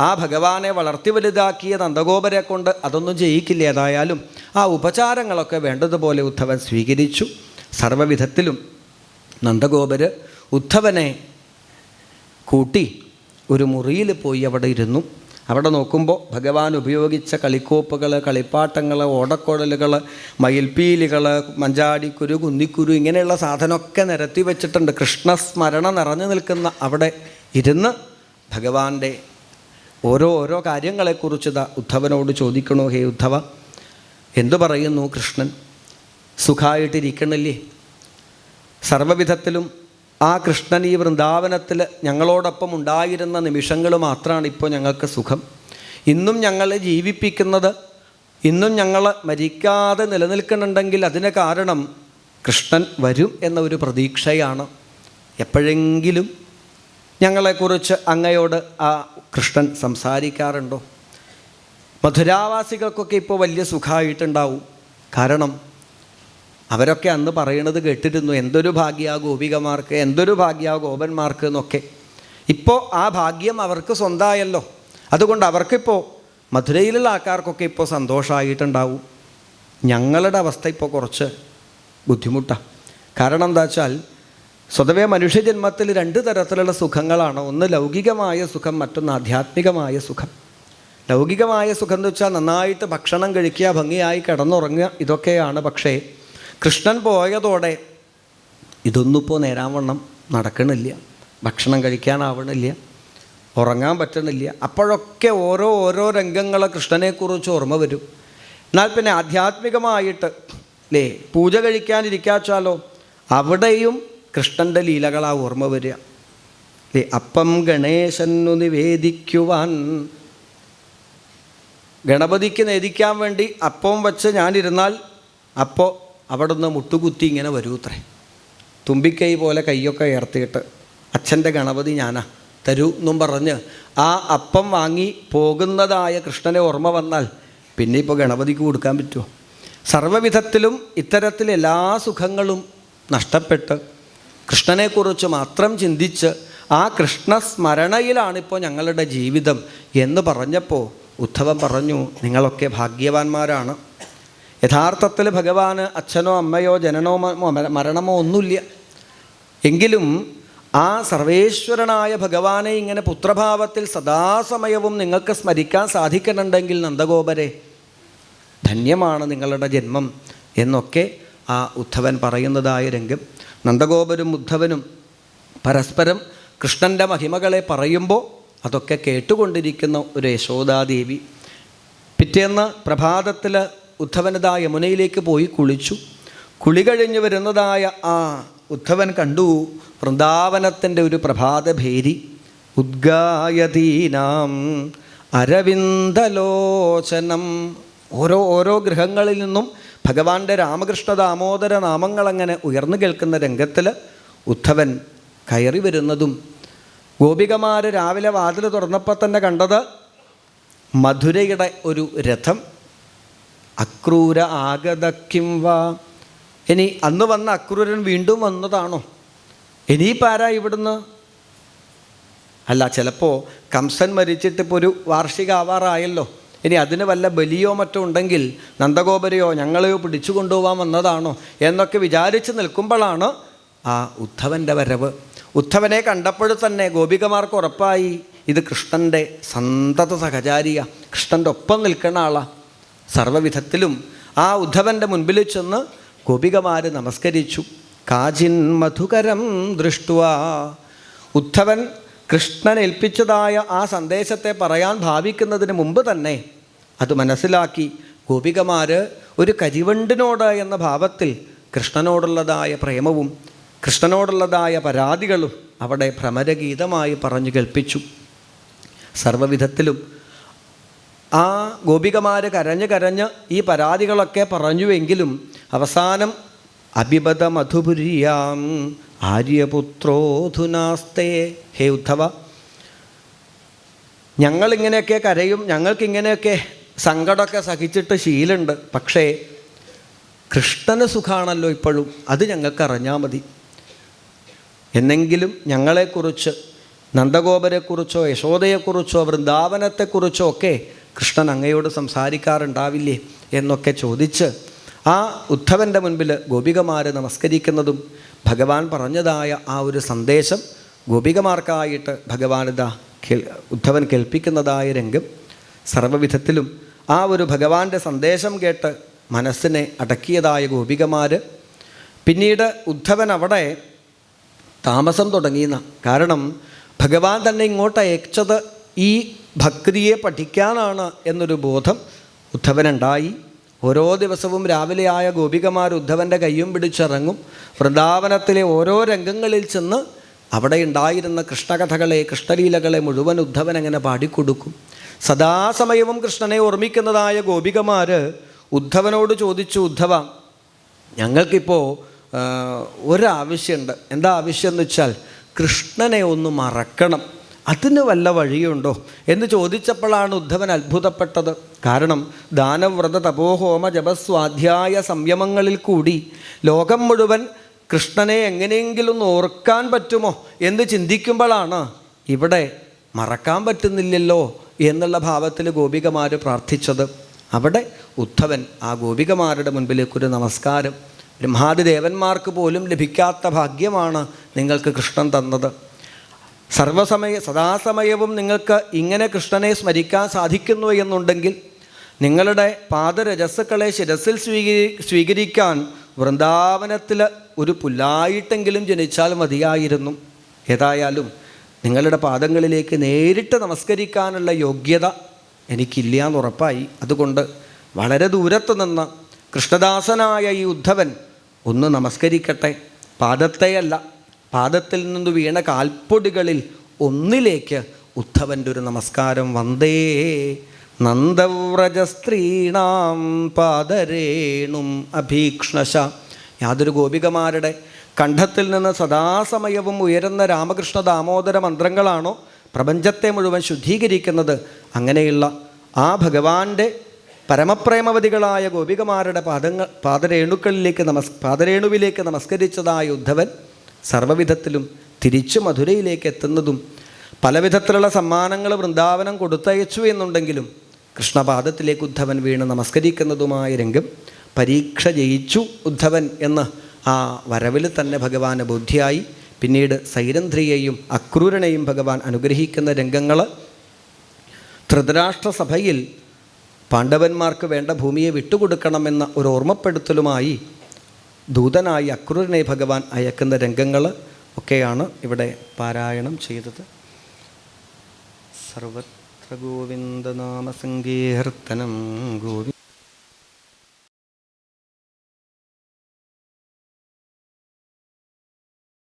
ആ ഭഗവാനെ വളർത്തി വലുതാക്കിയ നന്ദഗോപരെ കൊണ്ട് അതൊന്നും ചെയ്യിക്കില്ല. ഏതായാലും ആ ഉപചാരങ്ങളൊക്കെ വേണ്ടതുപോലെ ഉദ്ധവൻ സ്വീകരിച്ചു. സർവ്വവിധത്തിലും നന്ദഗോപര് ഉദ്ധവനെ കൂട്ടി ഒരു മുറിയിൽ പോയി അവിടെ ഇരുന്നു. അവിടെ നോക്കുമ്പോൾ ഭഗവാൻ ഉപയോഗിച്ച കളിക്കോപ്പുകൾ, കളിപ്പാട്ടങ്ങൾ, ഓടക്കുഴലുകൾ, മയിൽപ്പീലികൾ, മഞ്ചാടിക്കുരു, കുന്നിക്കുരു ഇങ്ങനെയുള്ള സാധനമൊക്കെ നിരത്തി വെച്ചിട്ടുണ്ട്. കൃഷ്ണസ്മരണ നിറഞ്ഞു നിൽക്കുന്ന അവിടെ ഇരുന്ന് ഭഗവാന്റെ ഓരോ കാര്യങ്ങളെക്കുറിച്ച് ഉദ്ധവനോട് ചോദിക്കണോ, ഹേ ഉദ്ധവ, എന്തു പറയുന്നു കൃഷ്ണൻ? സുഖമായിട്ടിരിക്കണില്ലേ? സർവ്വവിധത്തിലും ആ കൃഷ്ണൻ ഈ വൃന്ദാവനത്തിൽ ഞങ്ങളോടൊപ്പം ഉണ്ടായിരുന്ന നിമിഷങ്ങൾ മാത്രമാണ് ഇപ്പോൾ ഞങ്ങൾക്ക് സുഖം. ഇന്നും ഞങ്ങളെ ജീവിപ്പിക്കുന്നത്, ഇന്നും ഞങ്ങൾ മരിക്കാതെ നിലനിൽക്കുന്നുണ്ടെങ്കിൽ അതിന് കാരണം കൃഷ്ണൻ വരും എന്ന ഒരു പ്രതീക്ഷയാണ്. എപ്പോഴെങ്കിലും ഞങ്ങളെക്കുറിച്ച് അങ്ങയോട് ആ കൃഷ്ണൻ സംസാരിക്കാറുണ്ടോ? മധുരാവാസികൾക്കൊക്കെ ഇപ്പോൾ വലിയ സുഖമായിട്ടുണ്ടാവും. കാരണം അവരൊക്കെ അന്ന് പറയണത് കേട്ടിരുന്നു, എന്തൊരു ഭാഗ്യ ഗോപികമാർക്ക്, എന്തൊരു ഭാഗ്യ ഗോപന്മാർക്ക് എന്നൊക്കെ. ഇപ്പോൾ ആ ഭാഗ്യം അവർക്ക് സ്വന്തമായല്ലോ. അതുകൊണ്ട് അവർക്കിപ്പോൾ മധുരയിലുള്ള ആൾക്കാർക്കൊക്കെ ഇപ്പോൾ സന്തോഷമായിട്ടുണ്ടാവും. ഞങ്ങളുടെ അവസ്ഥ ഇപ്പോൾ കുറച്ച് ബുദ്ധിമുട്ടാണ്. കാരണം എന്താ വെച്ചാൽ സ്വതവേ മനുഷ്യജന്മത്തിൽ രണ്ട് തരത്തിലുള്ള സുഖങ്ങളാണ്. ഒന്ന് ലൗകികമായ സുഖം, മറ്റൊന്ന് ആധ്യാത്മികമായ സുഖം. ലൗകികമായ സുഖം എന്ന് വെച്ചാൽ നന്നായിട്ട് ഭക്ഷണം കഴിക്കുക, ഭംഗിയായി കിടന്നുറങ്ങുക, ഇതൊക്കെയാണ്. പക്ഷേ കൃഷ്ണൻ പോയതോടെ ഇതൊന്നും ഇപ്പോൾ നേരാവണ്ണം നടക്കണില്ല. ഭക്ഷണം കഴിക്കാനാവണില്ല, ഉറങ്ങാൻ പറ്റണില്ല. അപ്പോഴൊക്കെ ഓരോ രംഗങ്ങൾ കൃഷ്ണനെക്കുറിച്ച് ഓർമ്മ വരും. എന്നാൽ പിന്നെ ആധ്യാത്മികമായിട്ട് അല്ലേ പൂജ കഴിക്കാനിരിക്കാച്ചാലോ അവിടെയും കൃഷ്ണൻ്റെ ലീലകളാ ഓർമ്മ വരിക. അല്ലേ, അപ്പം ഗണേശനു നിവേദിക്കുവാൻ, ഗണപതിക്ക് നേദിക്കാൻ വേണ്ടി അപ്പം വച്ച് ഞാനിരുന്നാൽ അപ്പോൾ അവിടെ നിന്ന് മുട്ടുകുത്തി ഇങ്ങനെ വരൂത്രേ. തുമ്പിക്കൈ പോലെ കൈയൊക്കെ ഉയർത്തിയിട്ട് അച്ഛൻ്റെ ഗണപതി ഞാനാ തരൂ എന്നും പറഞ്ഞ് ആ അപ്പം വാങ്ങി പോകുന്നതായ കൃഷ്ണനെ ഓർമ്മ വന്നാൽ പിന്നെ ഇപ്പോൾ ഗണപതിക്ക് കൊടുക്കാൻ പറ്റുമോ? സർവ്വവിധത്തിലും ഇത്തരത്തിൽ എല്ലാ സുഖങ്ങളും നഷ്ടപ്പെട്ട് കൃഷ്ണനെക്കുറിച്ച് മാത്രം ചിന്തിച്ച് ആ കൃഷ്ണസ്മരണയിലാണിപ്പോൾ ഞങ്ങളുടെ ജീവിതം എന്ന് പറഞ്ഞപ്പോൾ ഉദ്ധവൻ പറഞ്ഞു, നിങ്ങളൊക്കെ ഭാഗ്യവാന്മാരാണ്. യഥാർത്ഥത്തിൽ ഭഗവാന് അച്ഛനോ അമ്മയോ ജനനോ മരണമോ ഒന്നുമില്ല. എങ്കിലും ആ സർവേശ്വരനായ ഭഗവാനെ ഇങ്ങനെ പുത്രഭാവത്തിൽ സദാസമയവും നിങ്ങൾക്ക് സ്മരിക്കാൻ സാധിക്കുന്നുണ്ടെങ്കിൽ നന്ദഗോപരെ ധന്യമാണ് നിങ്ങളുടെ ജന്മം എന്നൊക്കെ ആ ഉദ്ധവൻ പറയുന്നതായ രംഗം. നന്ദഗോപരും ഉദ്ധവനും പരസ്പരം കൃഷ്ണൻ്റെ മഹിമകളെ പറയുമ്പോൾ അതൊക്കെ കേട്ടുകൊണ്ടിരിക്കുന്ന ഒരു യശോദാദേവി. പിറ്റേന്ന് പ്രഭാതത്തിൽ ഉദ്ധവനതാ യമുനയിലേക്ക് പോയി കുളിച്ചു. കുളി കഴിഞ്ഞ് വരുന്നതായ ആ ഉദ്ധവൻ കണ്ടു വൃന്ദാവനത്തിൻ്റെ ഒരു പ്രഭാതഭേരി. ഉദ്ഗായതീനാം അരവിന്ദലോചനം. ഓരോ ഗൃഹങ്ങളിൽ നിന്നും ഭഗവാന്റെ രാമകൃഷ്ണ ദാമോദര നാമങ്ങളങ്ങനെ ഉയർന്നു കേൾക്കുന്ന രംഗത്തിൽ ഉദ്ധവൻ കയറി വരുന്നതും ഗോപികമാർ രാവിലെ വാതിൽ തുറന്നപ്പോൾ തന്നെ കണ്ടത് മധുരയുടെ ഒരു രഥം. അക്രൂര ആഗതക്കിം വാ. ഇനി അന്ന് വന്ന അക്രൂരൻ വീണ്ടും വന്നതാണോ? ഇനിയിപ്പാരാ ഇവിടുന്ന്? അല്ല, ചിലപ്പോൾ കംസൻ മരിച്ചിട്ടിപ്പോൾ ഒരു വാർഷിക ആവാറായല്ലോ, ഇനി അതിന് വല്ല ബലിയോ മറ്റോ ഉണ്ടെങ്കിൽ നന്ദഗോപരെയോ ഞങ്ങളെയോ പിടിച്ചു കൊണ്ടുപോകാൻ വന്നതാണോ എന്നൊക്കെ വിചാരിച്ച് നിൽക്കുമ്പോഴാണ് ആ ഉദ്ധവൻ്റെ വരവ്. ഉദ്ധവനെ കണ്ടപ്പോൾ തന്നെ ഗോപികമാർക്ക് ഉറപ്പായി ഇത് കൃഷ്ണൻ്റെ സന്തത സഹചാരിയ, കൃഷ്ണൻ്റെ ഒപ്പം നിൽക്കുന്ന ആളാണ്. സർവ്വവിധത്തിലും ആ ഉദ്ധവൻ്റെ മുൻപിൽ ചെന്ന് ഗോപികമാർ നമസ്കരിച്ചു. കാചിൻ മധുകരം ദൃഷ്ടുവാ. ഉദ്ധവൻ കൃഷ്ണൻ ഏൽപ്പിച്ചതായ ആ സന്ദേശത്തെ പറയാൻ ഭാവിക്കുന്നതിന് മുമ്പ് തന്നെ അത് മനസ്സിലാക്കി ഗോപികമാർ ഒരു കരിവണ്ടിനോട് എന്ന ഭാവത്തിൽ കൃഷ്ണനോടുള്ളതായ പ്രേമവും കൃഷ്ണനോടുള്ളതായ പരാതികളും അവിടെ ഭ്രമരഗീതമായി പറഞ്ഞു കേൾപ്പിച്ചു. സർവ്വവിധത്തിലും ആ ഗോപികമാർ കരഞ്ഞ് ഈ പരാതികളൊക്കെ പറഞ്ഞുവെങ്കിലും അവസാനം അഭിബദ മധുപുരിയാം ആര്യപുത്രോധുനാസ്തേ. ഹേ ഉദ്ധവ, ഞങ്ങളിങ്ങനെയൊക്കെ കരയും, ഞങ്ങൾക്കിങ്ങനെയൊക്കെ സങ്കടമൊക്കെ സഹിച്ചിട്ട് ശീലമുണ്ട്, പക്ഷേ കൃഷ്ണന് സുഖമാണല്ലോ ഇപ്പോഴും, അത് ഞങ്ങൾക്ക് അറിഞ്ഞാൽ മതി. എന്നെങ്കിലും ഞങ്ങളെക്കുറിച്ച്, നന്ദഗോപരെക്കുറിച്ചോ യശോദയെക്കുറിച്ചോ വൃന്ദാവനത്തെക്കുറിച്ചോ ഒക്കെ കൃഷ്ണൻ അങ്ങയോട് സംസാരിക്കാറുണ്ടാവില്ലേ എന്നൊക്കെ ചോദിച്ച് ആ ഉദ്ധവൻ്റെ മുൻപിൽ ഗോപികമാർ നമസ്കരിക്കുന്നതും ഭഗവാൻ പറഞ്ഞതായ ആ ഒരു സന്ദേശം ഗോപികമാർക്കായിട്ട് ഭഗവാനിതാ ഉദ്ധവൻ കേൾപ്പിക്കുന്നതായ രംഗം. സർവ്വവിധത്തിലും ആ ഒരു ഭഗവാന്റെ സന്ദേശം കേട്ട് മനസ്സിനെ അടക്കിയതായ ഗോപികമാർ പിന്നീട് ഉദ്ധവൻ അവിടെ താമസം തുടങ്ങിയെന്ന. കാരണം ഭഗവാൻ തന്നെ ഇങ്ങോട്ട് അയച്ചത് ഈ ഭക്തിയെ പഠിക്കാനാണ് എന്നൊരു ബോധം ഉദ്ധവനുണ്ടായി. ഓരോ ദിവസവും രാവിലെയായ ഗോപികമാർ ഉദ്ധവൻ്റെ കയ്യും പിടിച്ചിറങ്ങും. വൃന്ദാവനത്തിലെ ഓരോ രംഗങ്ങളിൽ ചെന്ന് അവിടെ ഉണ്ടായിരുന്ന കൃഷ്ണകഥകളെ, കൃഷ്ണലീലകളെ മുഴുവൻ ഉദ്ധവൻ അങ്ങനെ പാടിക്കൊടുക്കും. സദാസമയവും കൃഷ്ണനെ ഓർമ്മിക്കുന്നതായ ഗോപികമാർ ഉദ്ധവനോട് ചോദിച്ചു, ഉദ്ധവ, ഞങ്ങൾക്കിപ്പോൾ ഒരാവശ്യമുണ്ട്. എന്താ ആവശ്യം എന്ന് വെച്ചാൽ കൃഷ്ണനെ ഒന്ന് മറക്കണം, അതിന് വല്ല വഴിയുണ്ടോ എന്ന് ചോദിച്ചപ്പോഴാണ് ഉദ്ധവൻ അത്ഭുതപ്പെട്ടത്. കാരണം ദാനവ്രത തപോഹോമ ജപസ്വാധ്യായ സംയമങ്ങളിൽ കൂടി ലോകം മുഴുവൻ കൃഷ്ണനെ എങ്ങനെയെങ്കിലും ഒന്ന് ഓർക്കാൻ പറ്റുമോ എന്ന് ചിന്തിക്കുമ്പോഴാണ് ഇവിടെ മറക്കാൻ പറ്റുന്നില്ലല്ലോ എന്നുള്ള ഭാവത്തിൽ ഗോപികമാർ പ്രാർത്ഥിച്ചത്. അവിടെ ഉദ്ധവൻ ആ ഗോപികമാരുടെ മുൻപിലേക്കൊരു നമസ്കാരം. ബ്രഹ്മാദിദേവന്മാർക്ക് പോലും ലഭിക്കാത്ത ഭാഗ്യമാണ് നിങ്ങൾക്ക് കൃഷ്ണൻ തന്നത്. സദാസമയവും നിങ്ങൾക്ക് ഇങ്ങനെ കൃഷ്ണനെ സ്മരിക്കാൻ സാധിക്കുന്നു എന്നുണ്ടെങ്കിൽ നിങ്ങളുടെ പാദരജസ്സുക്കളെ ശിരസിൽ സ്വീകരിക്കാൻ വൃന്ദാവനത്തിൽ ഒരു പുല്ലായിട്ടെങ്കിലും ജനിച്ചാൽ മതിയായിരുന്നു. ഏതായാലും നിങ്ങളുടെ പാദങ്ങളിലേക്ക് നേരിട്ട് നമസ്കരിക്കാനുള്ള യോഗ്യത എനിക്കില്ല എന്നുറപ്പായി. അതുകൊണ്ട് വളരെ ദൂരത്ത് നിന്ന് കൃഷ്ണദാസനായ ഈ ഉദ്ധവൻ ഒന്ന് നമസ്കരിക്കട്ടെ. പാദത്തെയല്ല, പാദത്തിൽ നിന്ന് വീണ കാൽപ്പൊടികളിൽ ഒന്നിലേക്ക് ഉദ്ധവൻ്റെ ഒരു നമസ്കാരം. വന്ദേ നന്ദവ്രജസ്ത്രീണാം പാദരേണും അഭീക്ഷ്ണശ. യാതൊരു ഗോപികമാരുടെ കണ്ഠത്തിൽ നിന്ന് സദാസമയവും ഉയരുന്ന രാമകൃഷ്ണ ദാമോദര മന്ത്രങ്ങളാണോ പ്രപഞ്ചത്തെ മുഴുവൻ ശുദ്ധീകരിക്കുന്നത്, അങ്ങനെയുള്ള ആ ഭഗവാന്റെ പരമപ്രേമവതികളായ ഗോപികമാരുടെ പാദരേണുവിലേക്ക് നമസ്കരിച്ചതായ ഉദ്ധവൻ സർവ്വവിധത്തിലും തിരിച്ചു മധുരയിലേക്ക് എത്തുന്നതും പലവിധത്തിലുള്ള സമ്മാനങ്ങൾ വൃന്ദാവനം കൊടുത്തയച്ചു എന്നുണ്ടെങ്കിലും കൃഷ്ണപാദത്തിലേക്ക് ഉദ്ധവൻ വീണ് നമസ്കരിക്കുന്നതുമായ രംഗം. പരീക്ഷ ജയിച്ചു ഉദ്ധവൻ എന്ന് ആ വരവിൽ തന്നെ ഭഗവാന് ബോധ്യായി. പിന്നീട് സൈരന്ധ്രിയെയും അക്രൂരനെയും ഭഗവാൻ അനുഗ്രഹിക്കുന്ന രംഗങ്ങൾ ധൃതരാഷ്ട്രസഭയിൽ പാണ്ഡവന്മാർക്ക് വേണ്ട ഭൂമിയെ വിട്ടുകൊടുക്കണമെന്ന ഒരു ഓർമ്മപ്പെടുത്തലുമായി ദൂതനായി അക്രൂരനെ ഭഗവാൻ അയക്കുന്ന രംഗങ്ങൾ ഒക്കെയാണ് ഇവിടെ പാരായണം ചെയ്തത്. സർവത്ര ഗോവിന്ദനാമസങ്കീർത്തനം ഗോവിന്ദ